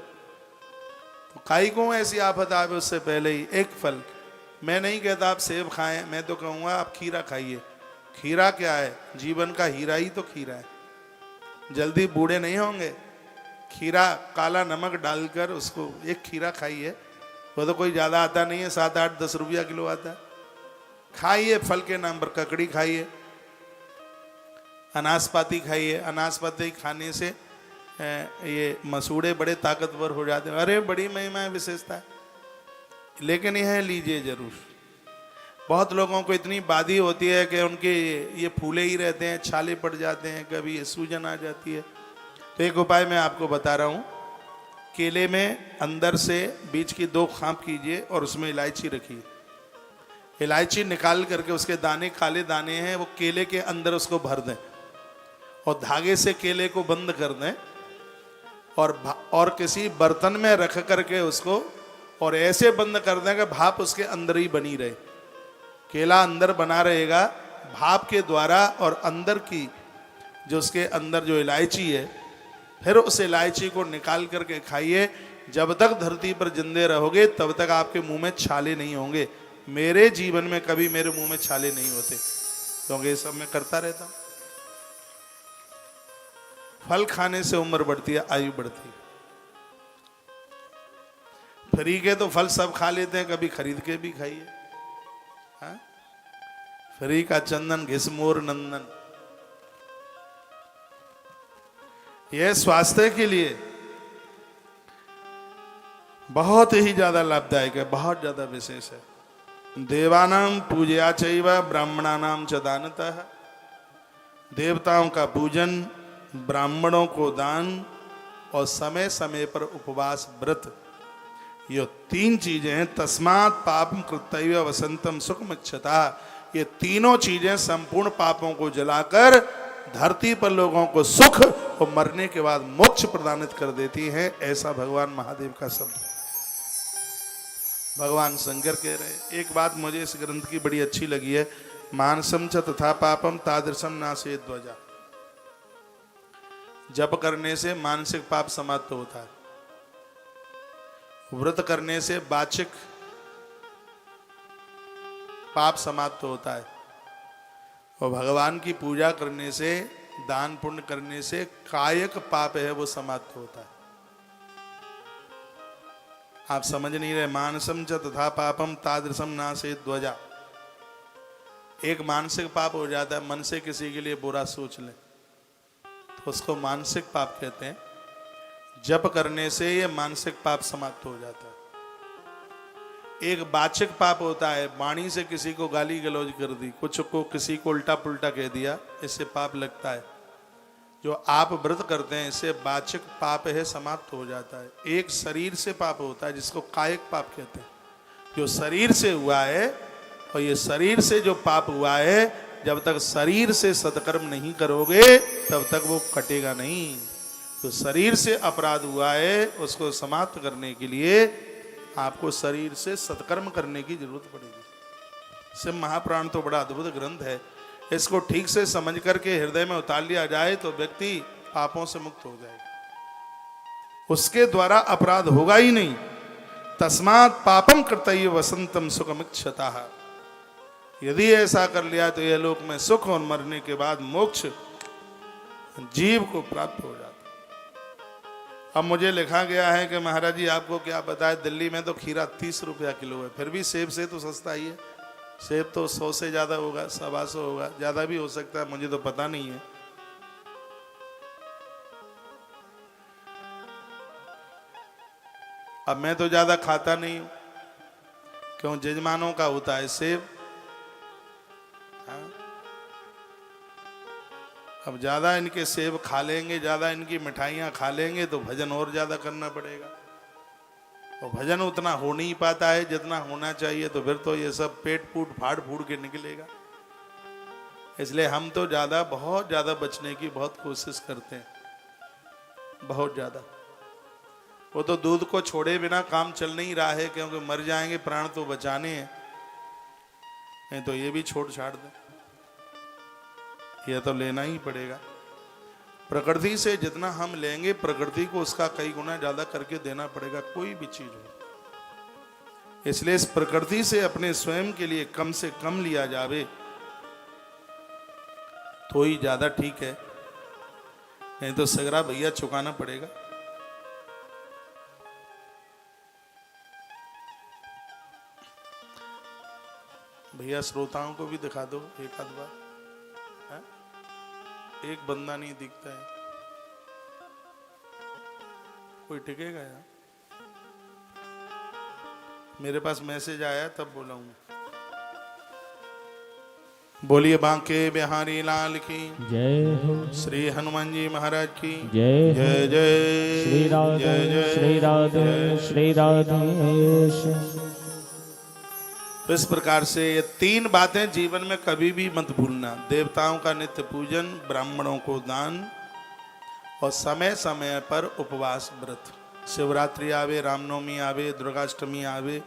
काई को ऐसी आफत आवे उससे पहले ही एक फल। मैं नहीं कहता आप सेब खाएं, मैं तो कहूँगा आप खीरा खाइए। खीरा क्या है? जीवन का हीरा ही तो खीरा है। जल्दी बूढ़े नहीं होंगे। खीरा काला नमक डालकर उसको एक खीरा खाइए, वो तो कोई ज़्यादा आता नहीं है, 7, 8, 10 रुपया किलो आता है। खाइए, फल के नाम पर ककड़ी खाइए, अनाशपाती खाइए। अनाशपाती खाने से ये मसूड़े बड़े ताकतवर हो जाते हैं। अरे बड़ी महिमा है, विशेषता है, लेकिन यह लीजिए जरूर। बहुत लोगों को इतनी बादी होती है कि उनके ये फूले ही रहते हैं, छाले पड़ जाते हैं, कभी ये सूजन आ जाती है। तो एक उपाय मैं आपको बता रहा हूँ। केले में अंदर से बीच की 2 खांप कीजिए और उसमें इलायची रखिए। इलायची निकाल करके उसके दाने, काले दाने हैं, वो केले के अंदर उसको भर दें और धागे से केले को बंद कर दें और किसी बर्तन में रख करके उसको और ऐसे बंद कर दें कि भाप उसके अंदर ही बनी रहे। केला अंदर बना रहेगा भाप के द्वारा, और अंदर की जो उसके अंदर जो इलायची है, फिर उस इलायची को निकाल करके खाइए। जब तक धरती पर जिंदे रहोगे तब तक आपके मुंह में छाले नहीं होंगे। मेरे जीवन में कभी मेरे मुंह में छाले नहीं होते, क्योंकि ये सब मैं करता रहता हूं। फल खाने से उम्र बढ़ती है, आयु बढ़ती है। फ्री के तो फल सब खा लेते हैं, कभी खरीद के भी खाइए। हाँ? फ्री का चंदन घिसमोर नंदन, यह स्वास्थ्य के लिए बहुत ही ज्यादा लाभदायक है, बहुत ज्यादा विशेष है। देवानाम पूजया चैव ब्राह्मणानाम च दानतः, देवताओं का पूजन, ब्राह्मणों को दान और समय समय पर उपवास व्रत, ये 3 चीजें हैं। तस्मात् पापम कृत्यैव वसंतम सुखमच्छता, ये तीनों चीजें संपूर्ण पापों को जलाकर धरती पर लोगों को सुख और मरने के बाद मोक्ष प्रदानित कर देती हैं। ऐसा भगवान महादेव का शब्द भगवान शंकर कह रहे हैं। एक बात मुझे इस ग्रंथ की बड़ी अच्छी लगी है, मानसम च तथा पापम तादृशम नासे ध्वजा। जप करने से मानसिक पाप समाप्त होता है, व्रत करने से वाचिक पाप समाप्त होता है, और भगवान की पूजा करने से, दान पुण्य करने से कायिक पाप है वो समाप्त होता है। आप समझ नहीं रहे, मानसम च तथा पापम तादृशम नासे ध्वजा। एक मानसिक पाप हो जाता है, मन से किसी के लिए बुरा सोच ले तो उसको मानसिक पाप कहते हैं। जप करने से ये मानसिक पाप समाप्त हो जाता है। एक वाचिक पाप होता है, वाणी से किसी को गाली गलौज कर दी, कुछ को किसी को उल्टा पुल्टा कह दिया, इससे पाप लगता है। जो आप व्रत करते हैं इससे वाचिक पाप है समाप्त हो जाता है। एक शरीर से पाप होता है जिसको कायिक पाप कहते हैं, जो शरीर से हुआ है, और ये शरीर से जो पाप हुआ है, जब तक शरीर से सत्कर्म नहीं करोगे तब तक वो कटेगा नहीं। तो शरीर से अपराध हुआ है, उसको समाप्त करने के लिए आपको शरीर से सत्कर्म करने की जरूरत पड़ेगी। शिव महापुराण तो बड़ा अद्भुत ग्रंथ है, इसको ठीक से समझ करके हृदय में उतार लिया जाए तो व्यक्ति पापों से मुक्त हो जाएगा, उसके द्वारा अपराध होगा ही नहीं। तस्मात् पापम कर्तव्य वसंतम सुखमिच्छतः। यदि ऐसा कर लिया तो यह लोक में सुख और मरने के बाद मोक्ष जीव को प्राप्त हो जाता। अब मुझे लिखा गया है कि महाराज जी आपको क्या पता है, दिल्ली में तो खीरा 30 रुपया किलो है, फिर भी सेब से तो सस्ता ही है। सेब तो 100 से ज्यादा होगा, 125 होगा, ज्यादा भी हो सकता है, मुझे तो पता नहीं है। अब मैं तो ज्यादा खाता नहीं हूं, क्यों, जजमानों का होता है सेब। अब ज्यादा इनके सेब खा लेंगे, ज्यादा इनकी मिठाइयां खा लेंगे तो भजन और ज्यादा करना पड़ेगा, और भजन उतना हो नहीं पाता है जितना होना चाहिए, तो फिर तो ये सब पेट फूट फाड़ फूड़ के निकलेगा। इसलिए हम तो ज्यादा, बहुत ज्यादा बचने की बहुत कोशिश करते हैं, बहुत ज्यादा। वो तो दूध को छोड़े बिना काम चल नहीं रहा है, क्योंकि मर जाएंगे, प्राण तो बचाने हैं, नहीं तो ये भी छोड़ छाड़ दे, यह तो लेना ही पड़ेगा। प्रकृति से जितना हम लेंगे, प्रकृति को उसका कई गुना ज्यादा करके देना पड़ेगा, कोई भी चीज हो। इसलिए इस प्रकृति से अपने स्वयं के लिए कम से कम लिया जावे तो ही ज्यादा ठीक है, नहीं तो सगरा भैया चुकाना पड़ेगा। भैया श्रोताओं को भी दिखा दो एक आध बार, एक बंदा नहीं दिखता है, कोई टिकेगा यार। मेरे पास मैसेज आया तब बोला हूं। बोलिए बांके बिहारी लाल की जय हो, श्री हनुमान जी महाराज की जय हो, जय जय श्री राधे जय जय श्री राधे श्री राधे। तो इस प्रकार से ये 3 बातें जीवन में कभी भी मत भूलना। देवताओं का नित्य पूजन, ब्राह्मणों को दान, और समय समय पर उपवास व्रत। शिवरात्रि आवे, रामनवमी आवे, दुर्गाष्टमी आवे,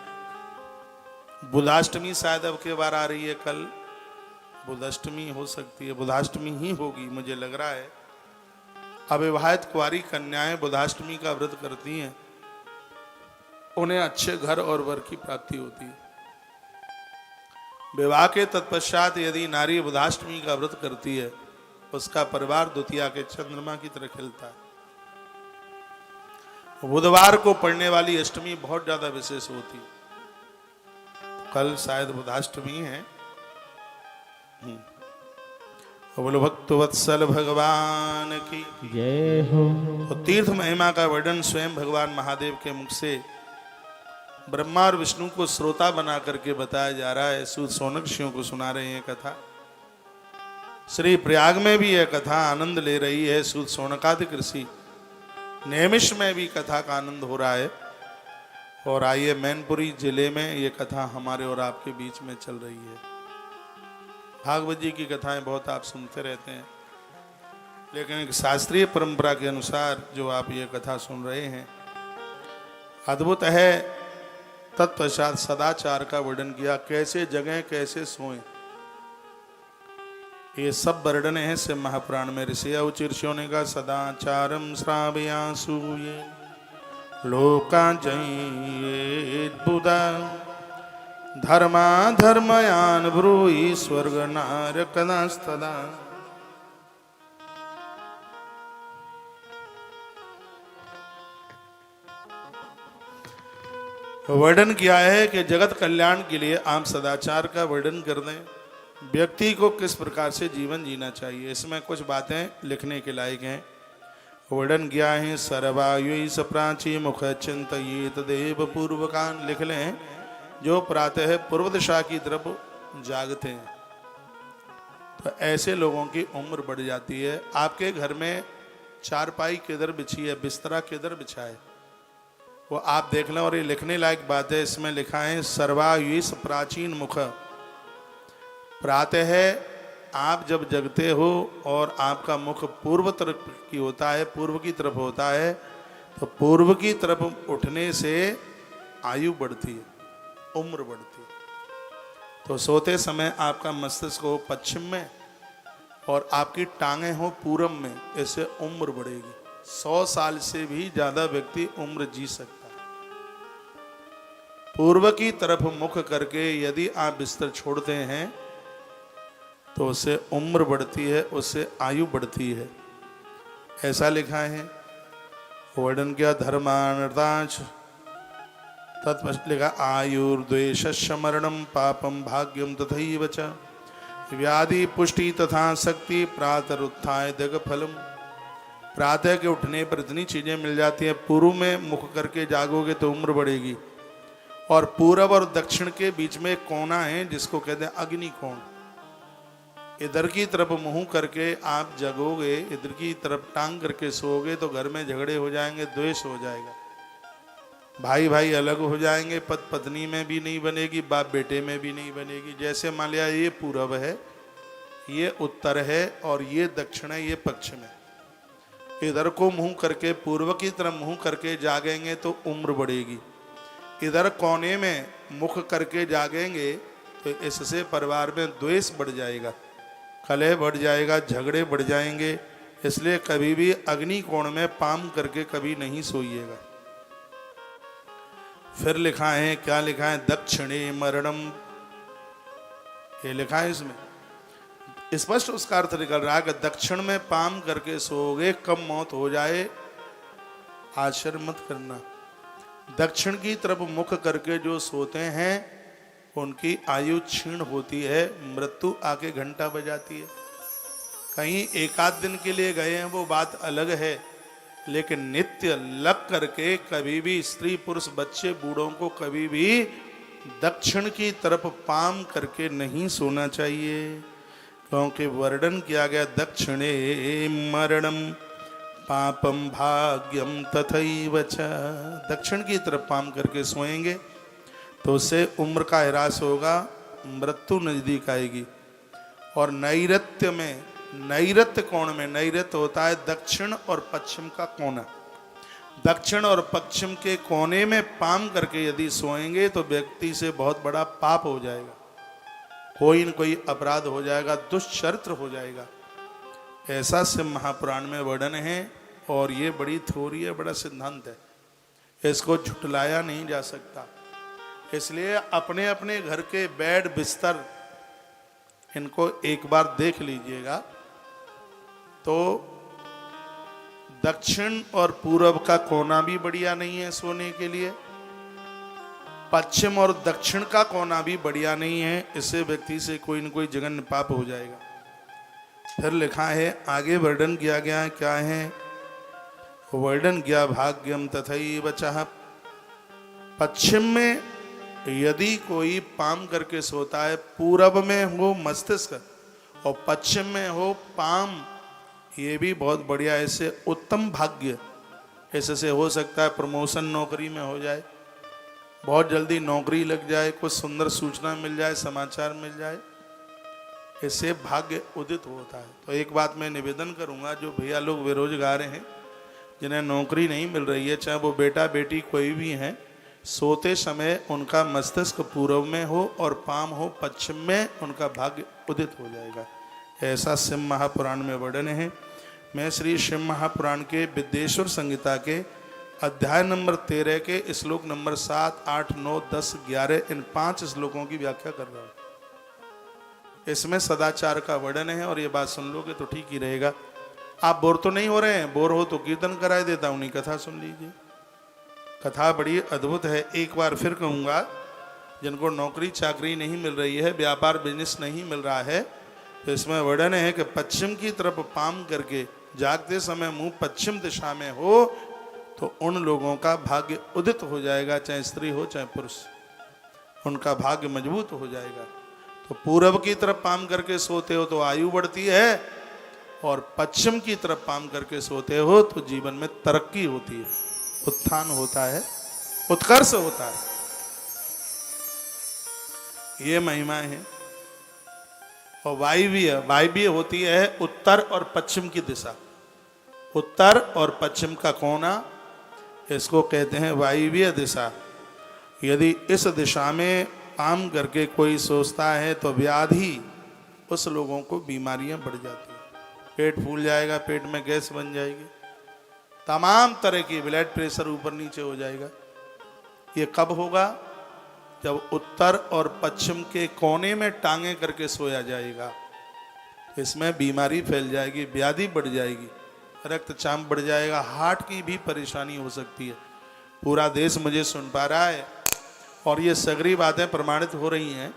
बुधाष्टमी शायद अब के बार आ रही है, कल बुधाष्टमी हो सकती है, बुधाष्टमी ही होगी मुझे लग रहा है। अविवाहित कुंवारी कन्याएं बुधाष्टमी का व्रत करती हैं, उन्हें अच्छे घर और वर की प्राप्ति होती है। विवाह के तत्पश्चात यदि नारी बुधाष्टमी का व्रत करती है, उसका परिवार द्वितीया के चंद्रमा की तरह खिलता है। बुधवार को पड़ने वाली अष्टमी बहुत ज्यादा विशेष होती है, कल शायद बुधाष्टमी है। बोलो भक्त वत्सल भगवान की जय हो। तो तीर्थ महिमा का वर्णन स्वयं भगवान महादेव के मुख से ब्रह्मा और विष्णु को श्रोता बना करके बताया जा रहा है। सूत शौनक ऋषियों को सुना रहे हैं कथा। श्री प्रयाग में भी यह कथा आनंद ले रही है। सूत शौनकादिक ऋषि नैमिष में भी कथा का आनंद हो रहा है। और आइए मैनपुरी जिले में ये कथा हमारे और आपके बीच में चल रही है। भागवत जी की कथाएं बहुत आप सुनते रहते हैं। लेकिन एक शास्त्रीय परंपरा के अनुसार जो आप ये कथा सुन रहे हैं अद्भुत है। तत्पश्चात सदाचार का वर्णन किया, कैसे जगह कैसे सोएं, ये सब वर्णन है से महापुराण में। ऋषि ऋषियों ने कहा सदाचारम श्रावयासूये लोका जयेत बुधा धर्मा धर्मयान ब्रूहि स्वर्ग नारकनास्तदा। वर्णन किया है कि जगत कल्याण के लिए आप सदाचार का वर्णन कर दें, व्यक्ति को किस प्रकार से जीवन जीना चाहिए। इसमें कुछ बातें लिखने के लायक हैं। वर्णन किया है सर्वायु सप्राची मुख चिंतित देव पूर्वकान। लिख लें, जो प्रातः पूर्व दिशा की तरफ जागते हैं तो ऐसे लोगों की उम्र बढ़ जाती है। आपके घर में चारपाई किधर बिछी है, बिस्तरा किधर बिछा है, वो आप देख लें। और ये लिखने लायक बात है, इसमें लिखा है सर्वायुष प्राचीन मुख। प्रातः आप जब जगते हो और आपका मुख पूर्व तरफ की होता है, पूर्व की तरफ होता है, तो पूर्व की तरफ उठने से आयु बढ़ती है, उम्र बढ़ती है। तो सोते समय आपका मस्तिष्क हो पश्चिम में और आपकी टांगें हो पूरब में, इससे उम्र बढ़ेगी। 100 साल से भी ज्यादा व्यक्ति उम्र जी सकता है। पूर्व की तरफ मुख करके यदि आप बिस्तर छोड़ते हैं तो उससे उम्र बढ़ती है, उससे आयु बढ़ती है, ऐसा लिखा है। वर्णन किया धर्मानर्तांश तत्पश्चात लिखा आयुर्द्वेष मरणम पापम भाग्यम तथैव च व्याधि पुष्टि तथा शक्ति प्रातरुत्थाय दग फलम। प्रातः के उठने पर इतनी चीजें मिल जाती हैं। पूर्व में मुख करके जागोगे तो उम्र बढ़ेगी, और पूरब और दक्षिण के बीच में एक कोना है जिसको कहते हैं अग्नि कोण। इधर की तरफ मुंह करके आप जगोगे, इधर की तरफ टांग करके सोओगे तो घर में झगड़े हो जाएंगे, द्वेष हो जाएगा, भाई भाई अलग हो जाएंगे, पति पत्नी में भी नहीं बनेगी, बाप बेटे में भी नहीं बनेगी। जैसे मान लिया ये पूरब है, ये उत्तर है और ये दक्षिण है, ये पश्चिम है। इधर को मुंह करके पूर्व की तरफ मुंह करके जागेंगे तो उम्र बढ़ेगी, इधर कोने में मुख करके जागेंगे तो इससे परिवार में द्वेष बढ़ जाएगा, कलह बढ़ जाएगा, झगड़े बढ़ जाएंगे। इसलिए कभी भी अग्नि कोण में पाम करके कभी नहीं सोइएगा। फिर लिखा है, क्या लिखा है, दक्षिणे मरणम, ये लिखा है इसमें स्पष्ट उसका अर्थ निकल रहा है कि दक्षिण में पाम करके सोओगे, कब मौत हो जाए आश्चर्य मत करना। दक्षिण की तरफ मुख करके जो सोते हैं उनकी आयु क्षीण होती है, मृत्यु आके घंटा बजाती है। कहीं एक आध दिन के लिए गए हैं वो बात अलग है, लेकिन नित्य लग करके कभी भी स्त्री पुरुष बच्चे बूढ़ों को कभी भी दक्षिण की तरफ पाम करके नहीं सोना चाहिए, क्योंकि वर्णन किया गया दक्षिणे मरणम पापम भाग्यम तथैव च। दक्षिण की तरफ पाम करके सोएंगे तो उससे उम्र का ह्रास होगा, मृत्यु नजदीक आएगी। और नैऋत्य में, नैऋत्य कोण में, नैऋत्य होता है दक्षिण और पश्चिम का कोना, दक्षिण और पश्चिम के कोने में पाम करके यदि सोएंगे तो व्यक्ति से बहुत बड़ा पाप हो जाएगा, कोई न कोई अपराध हो जाएगा, दुष्चरित्र हो जाएगा। ऐसा से महापुराण में वर्णन है और ये बड़ी थ्योरी है, बड़ा सिद्धांत है, इसको झुटलाया नहीं जा सकता। इसलिए अपने अपने घर के बेड बिस्तर इनको एक बार देख लीजिएगा तो दक्षिण और पूरब का कोना भी बढ़िया नहीं है सोने के लिए, पश्चिम और दक्षिण का कोना भी बढ़िया नहीं है, इससे व्यक्ति से कोई न कोई जघन्य पाप हो जाएगा। फिर लिखा है, आगे वर्णन किया गया, क्या है, वर्णन किया भाग्यम तथैव च। पश्चिम में यदि कोई पाम करके सोता है, पूरब में हो मस्तिष्क और पश्चिम में हो पाम, ये भी बहुत बढ़िया, ऐसे उत्तम भाग्य, ऐसे हो सकता है प्रमोशन नौकरी में हो जाए, बहुत जल्दी नौकरी लग जाए, कुछ सुंदर सूचना मिल जाए, समाचार मिल जाए। इससे भाग्य उदित होता है। तो एक बात मैं निवेदन करूंगा, जो भैया लोग बेरोजगार हैं, जिन्हें नौकरी नहीं मिल रही है, चाहे वो बेटा बेटी कोई भी हैं, सोते समय उनका मस्तिष्क पूर्व में हो और पाम हो पश्चिम में, उनका भाग्य उदित हो जाएगा। ऐसा शिव महापुराण में वर्णन है। मैं श्री शिव महापुराण के विद्येश्वर संहिता के अध्याय नंबर 13 के श्लोक नंबर 7, 8, 9, 10, 11 इन 5 श्लोकों की व्याख्या कर रहा हूँ। इसमें सदाचार का वर्णन है और ये बात सुन लोगे तो ठीक ही रहेगा। आप बोर तो नहीं हो रहे हैं? बोर हो तो कीर्तन कराए देता हूँ, नहीं कथा सुन लीजिए। कथा बड़ी अद्भुत है। एक बार फिर कहूँगा, जिनको नौकरी चाकरी नहीं मिल रही है, व्यापार बिजनेस नहीं मिल रहा है, तो इसमें वर्णन है कि पश्चिम की तरफ पाम करके जागते समय मुंह पश्चिम दिशा में हो तो उन लोगों का भाग्य उदित हो जाएगा, चाहे स्त्री हो चाहे पुरुष, उनका भाग्य मजबूत हो जाएगा। तो पूर्व की तरफ पाम करके सोते हो तो आयु बढ़ती है, और पश्चिम की तरफ पाम करके सोते हो तो जीवन में तरक्की होती है, उत्थान होता है, उत्कर्ष होता है। ये महिमा है। और वायव्य होती है उत्तर और पश्चिम की दिशा। उत्तर और पश्चिम का कोना, इसको कहते हैं वायव्य दिशा। यदि इस दिशा में पाम करके कोई सोचता है तो व्याधि, उस लोगों को बीमारियां बढ़ जाती हैं। पेट फूल जाएगा, पेट में गैस बन जाएगी, तमाम तरह की, ब्लड प्रेशर ऊपर नीचे हो जाएगा। ये कब होगा? जब उत्तर और पश्चिम के कोने में टांगे करके सोया जाएगा। इसमें बीमारी फैल जाएगी, व्याधि बढ़ जाएगी, रक्तचाप बढ़ जाएगा, हार्ट की भी परेशानी हो सकती है। पूरा देश मुझे सुन पा रहा है और ये सगरी बातें प्रमाणित हो रही हैं।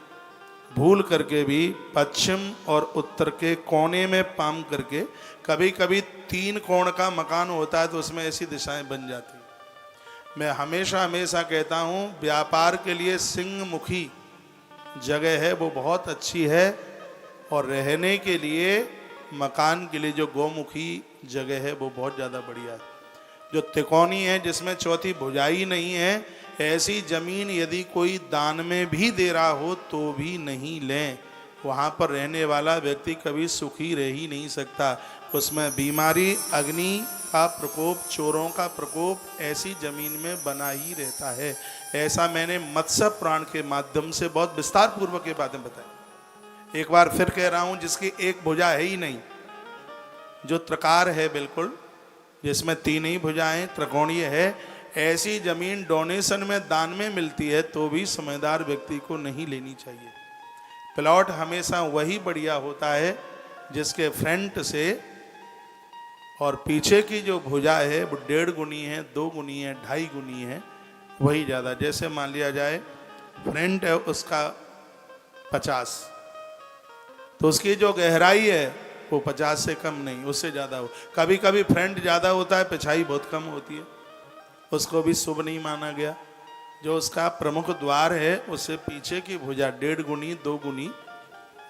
भूल करके भी पश्चिम और उत्तर के कोने में पाम करके, कभी कभी 3 कोण का मकान होता है तो उसमें ऐसी दिशाएं बन जाती हैं। मैं हमेशा कहता हूँ, व्यापार के लिए सिंहमुखी जगह है वो बहुत अच्छी है, और रहने के लिए, मकान के लिए जो गोमुखी जगह है वो बहुत ज़्यादा बढ़िया है। जो तिकोनी है, जिसमें चौथी भुजाई नहीं है, ऐसी जमीन यदि कोई दान में भी दे रहा हो तो भी नहीं लें। वहाँ पर रहने वाला व्यक्ति कभी सुखी रह ही नहीं सकता। उसमें बीमारी, अग्नि का प्रकोप, चोरों का प्रकोप ऐसी जमीन में बना ही रहता है। ऐसा मैंने मत्स्य पुराण के माध्यम से बहुत विस्तार पूर्वक ये बातें बताई। एक बार फिर कह रहा हूँ, जिसकी एक भुजा है ही नहीं, जो त्रकार है बिल्कुल, जिसमें 3 ही भुजाएं, त्रिकोणीय है, ऐसी जमीन डोनेशन में, दान में मिलती है तो भी समझदार व्यक्ति को नहीं लेनी चाहिए। प्लॉट हमेशा वही बढ़िया होता है जिसके फ्रंट से और पीछे की जो भुजा है वो 1.5 गुनी है, 2 गुनी है, 2.5 गुनी है, वही ज़्यादा। जैसे मान लिया जाए फ्रंट है उसका 50, तो उसकी जो गहराई है वो 50 से कम नहीं, उससे ज़्यादा हो। कभी कभी फ्रंट ज़्यादा होता है, पिछाई बहुत कम होती है, उसको भी शुभ नहीं माना गया। जो उसका प्रमुख द्वार है उससे पीछे की भुजा 1.5 गुनी, 2 गुनी,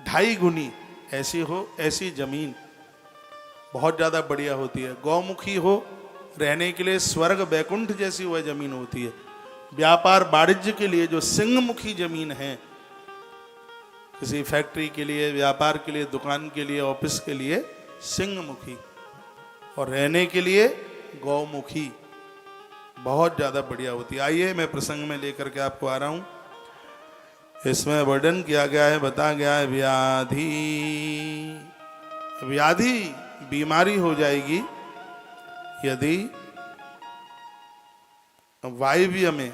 2.5 गुनी ऐसी हो, ऐसी जमीन बहुत ज़्यादा बढ़िया होती है। गौमुखी हो, रहने के लिए स्वर्ग वैकुंठ जैसी वह जमीन होती है। व्यापार वाणिज्य के लिए जो सिंहमुखी जमीन है, किसी फैक्ट्री के लिए, व्यापार के लिए, दुकान के लिए, ऑफिस के लिए सिंहमुखी, और रहने के लिए गौमुखी बहुत ज़्यादा बढ़िया होती है। आइए मैं प्रसंग में लेकर के आपको आ रहा हूँ। इसमें वर्णन किया गया है, बताया गया है, व्याधि बीमारी हो जाएगी यदि वायव्य में,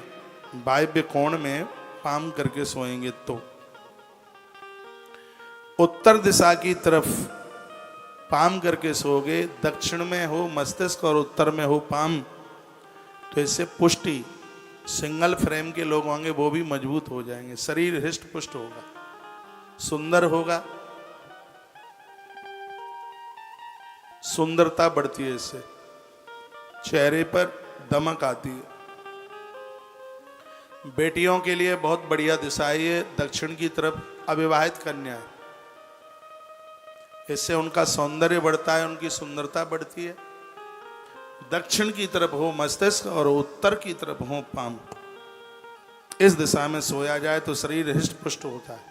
वायव्य कोण में पाम करके सोएंगे तो। उत्तर दिशा की तरफ पाम करके सोओगे, दक्षिण में हो मस्तिष्क और उत्तर में हो पाम, तो इससे पुष्टि, सिंगल फ्रेम के लोग होंगे वो भी मजबूत हो जाएंगे, शरीर हृष्ट पुष्ट होगा, सुंदर होगा, सुंदरता बढ़ती है, इससे चेहरे पर दमक आती है। बेटियों के लिए बहुत बढ़िया दिशा है ये, दक्षिण की तरफ अविवाहित कन्या है, इससे उनका सौंदर्य बढ़ता है, उनकी सुंदरता बढ़ती है। दक्षिण की तरफ हो मस्तिष्क और उत्तर की तरफ हो पाम, इस दिशा में सोया जाए तो शरीर हृष्ट पुष्ट होता है।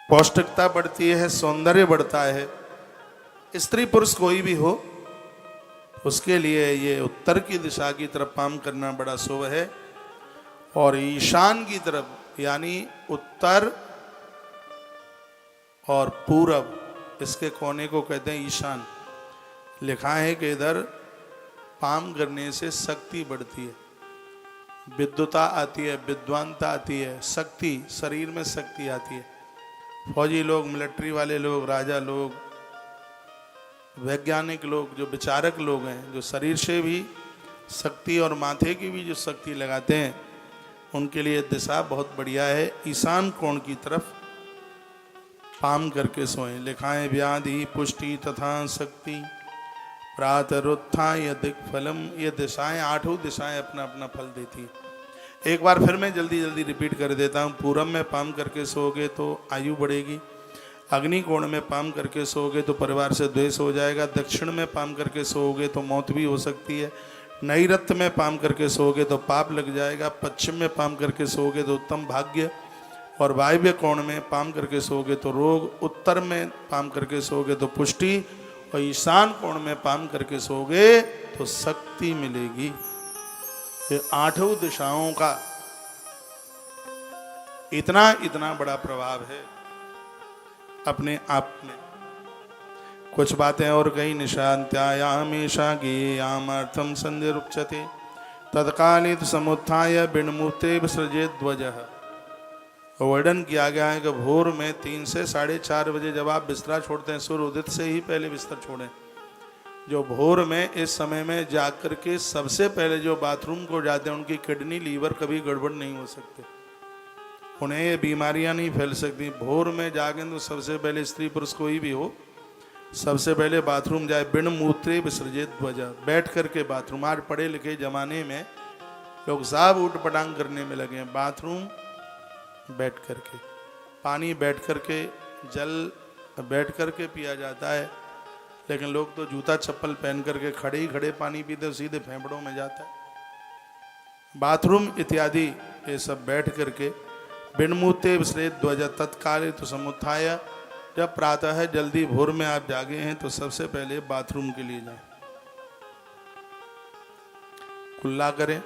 पौष्टिकता बढ़ती है, सौंदर्य बढ़ता है। स्त्री पुरुष कोई भी हो, उसके लिए ये उत्तर की दिशा की तरफ पाम करना बड़ा शुभ है। और ईशान की तरफ यानी उत्तर और पूरब, इसके कोने को कहते हैं ईशान। लिखा है कि इधर पाम करने से शक्ति बढ़ती है, विद्युता आती है, विद्वानता आती है, शक्ति, शरीर में शक्ति आती है। फौजी लोग, मिलिट्री वाले लोग, राजा लोग, वैज्ञानिक लोग, जो विचारक लोग हैं, जो शरीर से भी शक्ति और माथे की भी जो शक्ति लगाते हैं, उनके लिए दिशा बहुत बढ़िया है। ईशान कोण की तरफ पाम करके सोएं। लिखा है व्याधि पुष्टि तथा शक्ति प्रातरुत्थाय दिक्फलम। ये दिशाएं, आठों दिशाएं अपना अपना फल देती है। एक बार फिर मैं जल्दी जल्दी रिपीट कर देता हूँ। पूरब में पाम करके सोओगे तो आयु बढ़ेगी, अग्नि कोण में पाम करके सोओगे तो परिवार से द्वेष हो जाएगा, दक्षिण में पाम करके सोओगे तो मौत भी हो सकती है, नैऋत्य में पाम करके सोओगे तो पाप लग जाएगा, पश्चिम में पाम करके सोओगे तो उत्तम भाग्य, और वायव्य कोण में पाम करके सोओगे तो रोग, उत्तर में पाम करके सोओगे तो पुष्टि, और ईशान कोण में पाम करके सोओगे तो शक्ति मिलेगी। ये आठों दिशाओं का इतना इतना बड़ा प्रभाव है अपने आप में। कुछ बातें और कई। निशांत्यायामेषा गेयामर्थम संधिरुच्यते तत्कालित समुत्थाय बिण्मुते विसृजेत् ध्वजः। वर्णन किया गया है कि भोर में 3 से 4:30 बजे जब आप बिस्तरा छोड़ते हैं, सूर्य उदित से ही पहले बिस्तर छोड़ें। जो भोर में इस समय में जाकर के सबसे पहले जो बाथरूम को जाते हैं, उनकी किडनी लीवर कभी गड़बड़ नहीं हो सकते, उन्हें ये बीमारियां नहीं फैल सकती। भोर में जागें तो सबसे पहले स्त्री पुरुष कोई भी हो, सबसे पहले बाथरूम जाए। बिन मूत्रे विसर्जित ध्वजा, बैठ करके बाथरूम। आज पढ़े लिखे जमाने में लोग साहब ऊट पटांग करने में लगे हैं। बाथरूम बैठ करके, पानी बैठ करके, जल बैठ करके पिया जाता है, लेकिन लोग तो जूता चप्पल पहन करके खड़े ही खड़े पानी पीते, सीधे फेफड़ों में जाता है। बाथरूम इत्यादि ये सब बैठ करके। बिनमूते विसृजेत् ध्वजा तत्काले तो समुत्थाय। जब प्रातः है, जल्दी भोर में आप जागे हैं तो सबसे पहले बाथरूम के लिए जाएं, कुल्ला करें,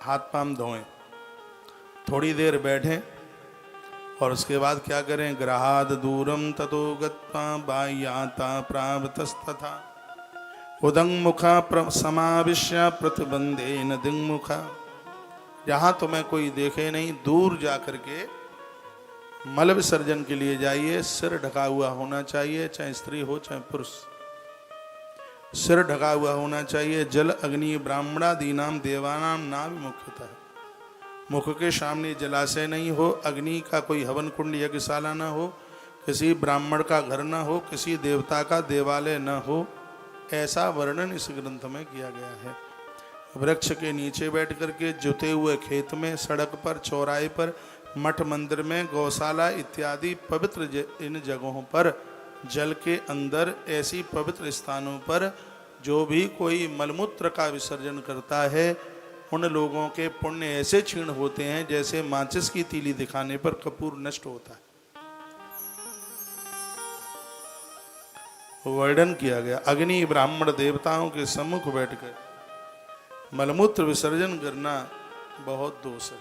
हाथ पांव धोएं, थोड़ी देर बैठें और उसके बाद क्या करें, ग्रहाद दूरम ततो गत्वा बाह्याता प्रावतस्तथा उदंग मुखा समाविश्य प्रतिबंधेन दिङ्मुखा। जहाँ तुम्हें कोई देखे नहीं, दूर जा करके मल विसर्जन के लिए जाइए। सिर ढका हुआ होना चाहिए, चाहे स्त्री हो चाहे पुरुष, सिर ढका हुआ होना चाहिए। जल अग्नि ब्राह्मणादीनाम देवानाम नाम मुख्यतः, मुख के सामने जलाशय नहीं हो, अग्नि का कोई हवन कुंड यज्ञशाला न हो, किसी ब्राह्मण का घर न हो, किसी देवता का देवालय न हो, ऐसा वर्णन इस ग्रंथ में किया गया है। वृक्ष के नीचे बैठ करके, जुते हुए खेत में, सड़क पर, चौराहे पर, मठ मंदिर में, गौशाला इत्यादि पवित्र इन जगहों पर, जल के अंदर, ऐसी पवित्र स्थानों पर जो भी कोई मलमूत्र का विसर्जन करता है, उन लोगों के पुण्य ऐसे क्षीण होते हैं जैसे माचिस की तीली दिखाने पर कपूर नष्ट होता है। वर्णन किया गया। अग्नि ब्राह्मण देवताओं के सम्मुख बैठकर मलमूत्र विसर्जन करना बहुत दोष है।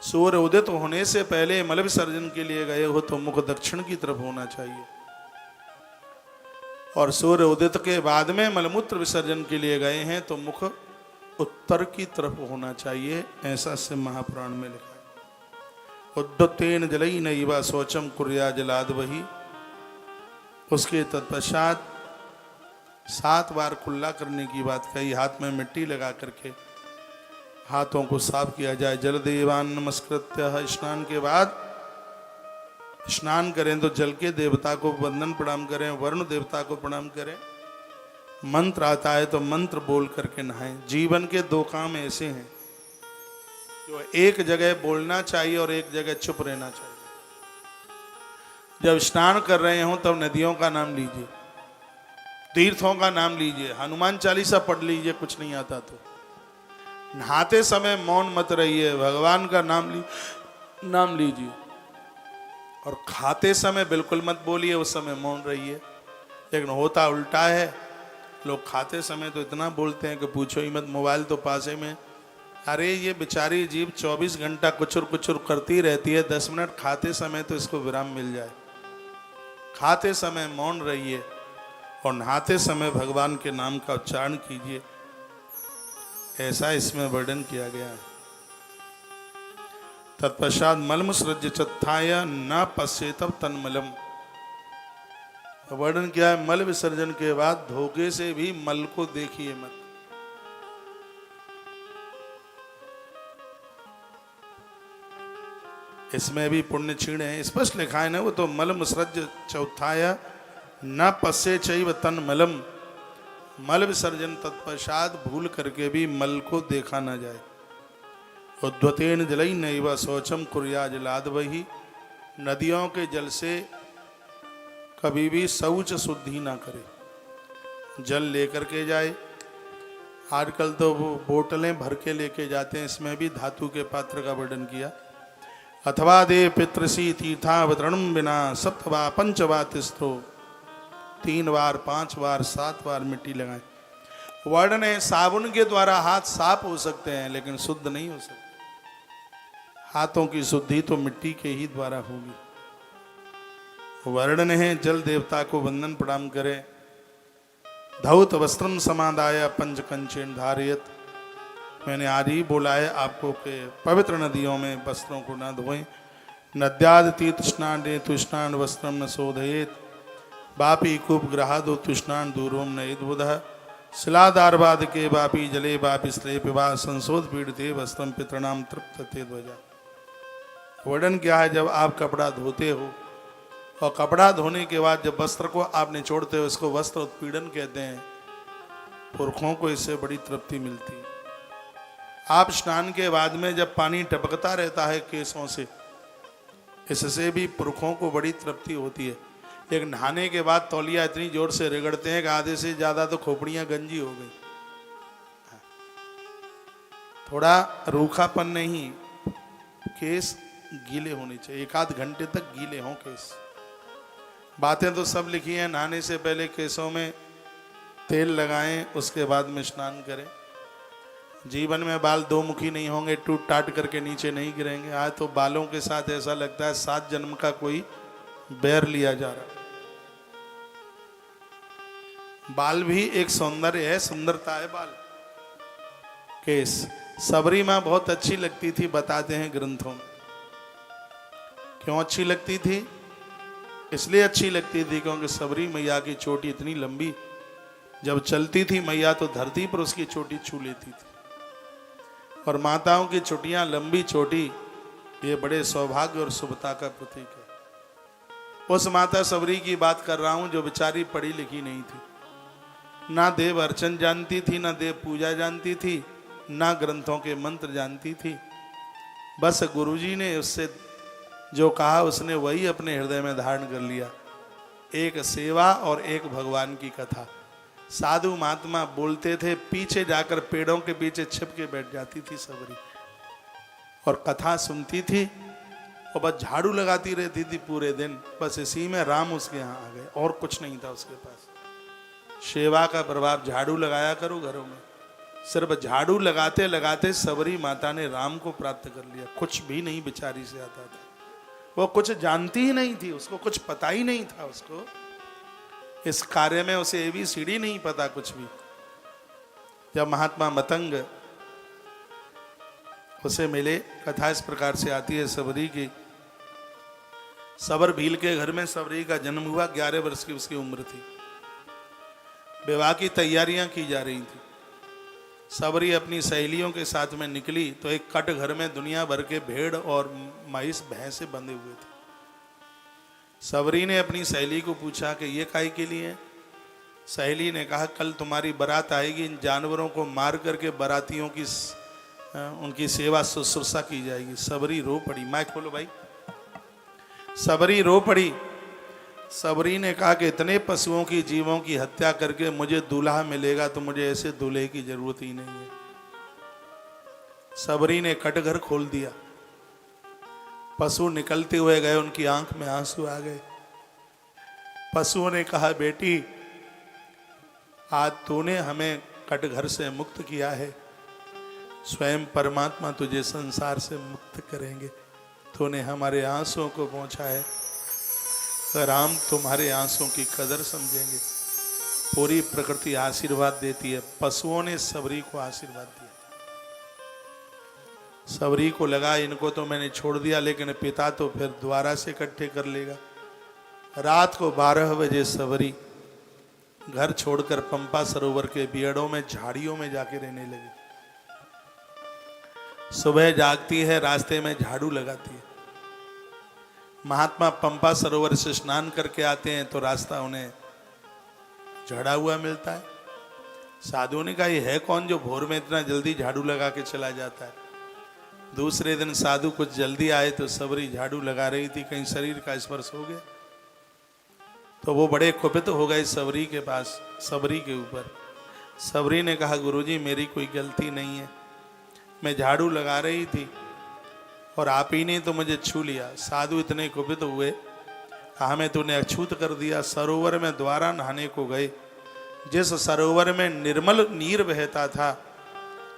सूर्य उदित होने से पहले मल विसर्जन के लिए गए हो तो मुख दक्षिण की तरफ होना चाहिए, और सूर्य उदित के बाद में मलमूत्र विसर्जन के लिए गए हैं तो मुख उत्तर की तरफ होना चाहिए, ऐसा से महापुराण में लिखा है। उद्युत्तेन जलैनैव शौचम कुर्या जलाद वही। उसके तत्पश्चात 7 बार कुल्ला करने की बात कही। हाथ में मिट्टी लगा करके हाथों को साफ किया जाए। जल देवान नमस्कृत्य, स्नान के बाद स्नान करें तो जल के देवता को वंदन प्रणाम करें, वरुण देवता को प्रणाम करें। मंत्र आता है तो मंत्र बोल करके नहाएं। जीवन के 2 काम ऐसे हैं जो एक जगह बोलना चाहिए और एक जगह चुप रहना चाहिए। जब स्नान कर रहे हो तब नदियों का नाम लीजिए, तीर्थों का नाम लीजिए, हनुमान चालीसा पढ़ लीजिए, कुछ नहीं आता तो। नहाते समय मौन मत रहिए, भगवान का नाम लीजिए। और खाते समय बिल्कुल मत बोलिए, उस समय मौन रहिए। लेकिन होता उल्टा है, लोग खाते समय तो इतना बोलते हैं कि पूछो ही मत, मोबाइल तो पासे में। अरे ये बेचारी जीभ 24 घंटा कुचुर कुचुर करती रहती है, 10 मिनट खाते समय तो इसको विराम मिल जाए। खाते समय मौन रहिए और नहाते समय भगवान के नाम का उच्चारण कीजिए, ऐसा इसमें वर्णन किया गया है। तत्पश्चात मलमुसृज्य चत्थाय न पश्येतव तन्मलम। वर्णन किया है, मल विसर्जन के बाद धोखे से भी मल को देखिए मत। इसमें भी पुण्य क्षीण है, स्पष्ट लिखा है ना वो तो, मल मुसृज्य चौथाय न पश्ये चैव तन्मलम। मल विसर्जन तत्पश्चात भूल करके भी मल को देखा न जाए। उद्वतेन जलई नैव शौचम कुर्या जलाद वही। नदियों के जल से कभी भी शौच शुद्धि ना करे, जल लेकर के जाए। आजकल तो वो बोतलें भर के लेके जाते हैं, इसमें भी धातु के पात्र का वर्णन किया। अथवा दे पितृषि तीर्थावतरणम बिना सप्तवा पंचवा तिस्रो। 3 बार 5 बार 7 बार मिट्टी लगाएं। वर्णन है, साबुन के द्वारा हाथ साफ हो सकते हैं लेकिन शुद्ध नहीं हो सकते। हाथों की शुद्धि तो मिट्टी के ही द्वारा होगी। वर्णन है, जल देवता को वंदन प्रणाम करें। धौत वस्त्रम समादाय पंचकंचेन धारयत। मैंने आज ही बोला है आपको कि पवित्र नदियों में वस्त्रों को न धोएं। नद्याद तीर्थ स्नान तुष्णान वस्त्रम न शोधयेत। बापी कूप ग्रहादो तुष्णान दूरोम न बुध। शिलादारवाद के बापी जले बापी स्ले पिबा संशोध पीड़ते वस्त्रम पितृणाम तृप्त ते ध्वजा। वर्णन क्या है, जब आप कपड़ा धोते हो और कपड़ा धोने के बाद जब वस्त्र को आप निचोड़ते हो, इसको वस्त्र उत्पीड़न कहते हैं। पुरखों को इससे बड़ी तृप्ति मिलती है। आप स्नान के बाद में जब पानी टपकता रहता है केसों से, इससे भी पुरखों को बड़ी तृप्ति होती है। लेकिन नहाने के बाद तौलिया इतनी जोर से रगड़ते हैं कि आधे से ज्यादा तो खोपड़ियां गंजी हो गई। थोड़ा रूखापन नहीं, केस गीले होने चाहिए, 1 आध घंटे तक गीले हों केस। बातें तो सब लिखी हैं, नहाने से पहले केसों में तेल लगाएं, उसके बाद में स्नान करें। जीवन में बाल 2 मुखी नहीं होंगे, टूट टाट करके नीचे नहीं गिरेंगे। आज तो बालों के साथ ऐसा लगता है 7 जन्म का कोई बैर लिया जा रहा। बाल भी एक सौंदर्य है, सुंदरता है बाल। केस सबरी माँ बहुत अच्छी लगती थी, बताते हैं ग्रंथों में। क्यों अच्छी लगती थी? इसलिए अच्छी लगती थी क्योंकि सबरी मैया की चोटी इतनी लंबी, जब चलती थी मैया तो धरती पर उसकी चोटी छू लेती थी। और माताओं की चोटियां लंबी चोटी, ये बड़े सौभाग्य और शुभता का प्रतीक है। उस माता सबरी की बात कर रहा हूं जो बेचारी पढ़ी लिखी नहीं थी, ना देव अर्चन जानती थी, ना देव पूजा जानती थी, ना ग्रंथों के मंत्र जानती थी। बस गुरुजी ने उससे जो कहा उसने वही अपने हृदय में धारण कर लिया। एक सेवा और एक भगवान की कथा। साधु महात्मा बोलते थे, पीछे जाकर पेड़ों के पीछे छिप के बैठ जाती थी सबरी और कथा सुनती थी और बस झाड़ू लगाती रहती थी पूरे दिन। बस इसी में राम उसके यहाँ आ गए, और कुछ नहीं था उसके पास। सेवा का प्रभाव, झाड़ू लगाया करो घरों में। सिर्फ झाड़ू लगाते लगाते सबरी माता ने राम को प्राप्त कर लिया। कुछ भी नहीं बेचारी से आता था, वो कुछ जानती ही नहीं थी, उसको कुछ पता ही नहीं था। उसको इस कार्य में उसे ABCD नहीं पता कुछ भी। जब महात्मा मतंग उसे मिले, कथा इस प्रकार से आती है सबरी की। सबर भील के घर में सबरी का जन्म हुआ, 11 वर्ष की उसकी उम्र थी। विवाह की तैयारियां की जा रही थी। सबरी अपनी सहेलियों के साथ में निकली तो एक कट घर में दुनिया भर के भेड़ और महिष भैंसे बंधे हुए थे। सबरी ने अपनी सहेली को पूछा कि ये काहे के लिए? सहेली ने कहा, कल तुम्हारी बारात आएगी, इन जानवरों को मार करके बारातियों की उनकी सेवा शुश्रूषा की जाएगी। सबरी रो पड़ी। माइक खोलो भाई। सबरी रो पड़ी। सबरी ने कहा कि इतने पशुओं की, जीवों की हत्या करके मुझे दूल्हा मिलेगा तो मुझे ऐसे दूल्हे की जरूरत ही नहीं है। सबरी ने कटघर खोल दिया पशु निकलते हुए गए, उनकी आंख में आंसू आ गए। पशुओं ने कहा, बेटी आज तूने हमें कटघर से मुक्त किया है, स्वयं परमात्मा तुझे संसार से मुक्त करेंगे। तूने हमारे आंसुओं को पहुंचा है, राम तुम्हारे आंसुओं की कदर समझेंगे। पूरी प्रकृति आशीर्वाद देती है। पशुओं ने सबरी को आशीर्वाद दिया। सबरी को लगा इनको तो मैंने छोड़ दिया, लेकिन पिता तो फिर दोबारा से इकट्ठे कर लेगा। रात को 12 बजे सबरी घर छोड़कर पंपा सरोवर के बियड़ों में, झाड़ियों में जाके रहने लगी। सुबह जागती है, रास्ते में झाड़ू लगाती है। महात्मा पंपा सरोवर से स्नान करके आते हैं तो रास्ता उन्हें झड़ा हुआ मिलता है। साधुओं ने कहा, ये है कौन जो भोर में इतना जल्दी झाड़ू लगा के चला जाता है। दूसरे दिन साधु कुछ जल्दी आए तो सबरी झाड़ू लगा रही थी, कहीं शरीर का स्पर्श हो गया। तो वो बड़े कुपित हो गए सबरी के पास, सबरी के ऊपर। सबरी ने कहा, गुरुजी मेरी कोई गलती नहीं है, मैं झाड़ू लगा रही थी और आप ही ने तो मुझे छू लिया। साधु इतने कुपित हुए, कहा हमें तूने अछूत कर दिया। सरोवर में द्वारा नहाने को गए, जिस सरोवर में निर्मल नीर बहता था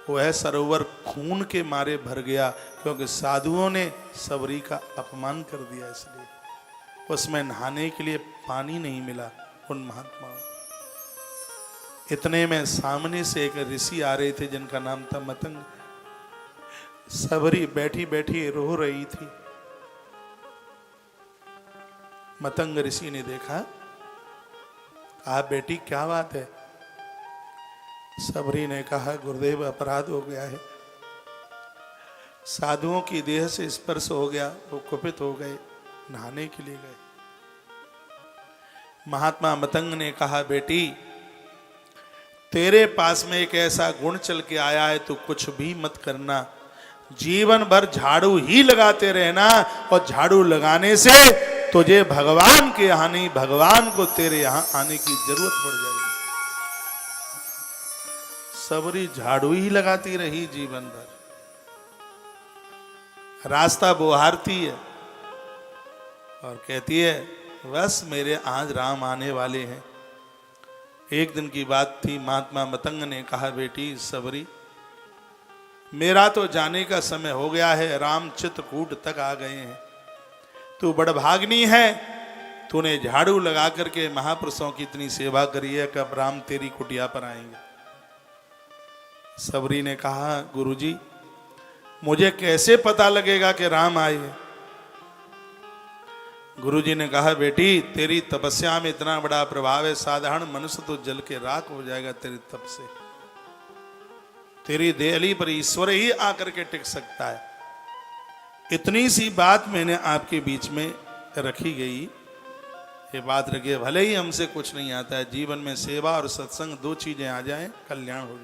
वह सरोवर खून के मारे भर गया, क्योंकि साधुओं ने सबरी का अपमान कर दिया, इसलिए उसमें नहाने के लिए पानी नहीं मिला उन महात्माओं। इतने में सामने से एक ऋषि आ रहे थे जिनका नाम था मतंग। सबरी बैठी बैठी रो रही थी। मतंग ऋषि ने देखा, कहा बेटी क्या बात है। सबरी ने कहा, गुरुदेव अपराध हो गया है, साधुओं की देह से स्पर्श हो गया, वो कुपित हो गए, नहाने के लिए गए। महात्मा मतंग ने कहा, बेटी तेरे पास में एक ऐसा गुण चल के आया है, तो कुछ भी मत करना, जीवन भर झाड़ू ही लगाते रहना, और झाड़ू लगाने से तुझे भगवान के यहाँ नहीं, भगवान को तेरे यहाँ आने की जरूरत पड़ जाएगी। सबरी झाड़ू ही लगाती रही जीवन भर, रास्ता बुहारती है और कहती है बस मेरे आज राम आने वाले हैं। एक दिन की बात थी, महात्मा मतंग ने कहा, बेटी सबरी मेरा तो जाने का समय हो गया है, राम चित्रकूट तक आ गए हैं, तू बड़भाग्नी है, तूने झाड़ू लगा करके महापुरुषों की इतनी सेवा करी है, कब राम तेरी कुटिया पर आएंगे। सबरी ने कहा, गुरुजी मुझे कैसे पता लगेगा कि राम आए हैं। गुरुजी ने कहा, बेटी तेरी तपस्या में इतना बड़ा प्रभाव है, साधारण मनुष्य तो जल के राख हो जाएगा तेरी तप से। तेरी देहली पर ईश्वर ही आकर के टिक सकता है। इतनी सी बात मैंने आपके बीच में रखी गई, ये बात रखिए, भले ही हमसे कुछ नहीं आता है, जीवन में सेवा और सत्संग 2 चीजें आ जाएं, कल्याण हो जाए।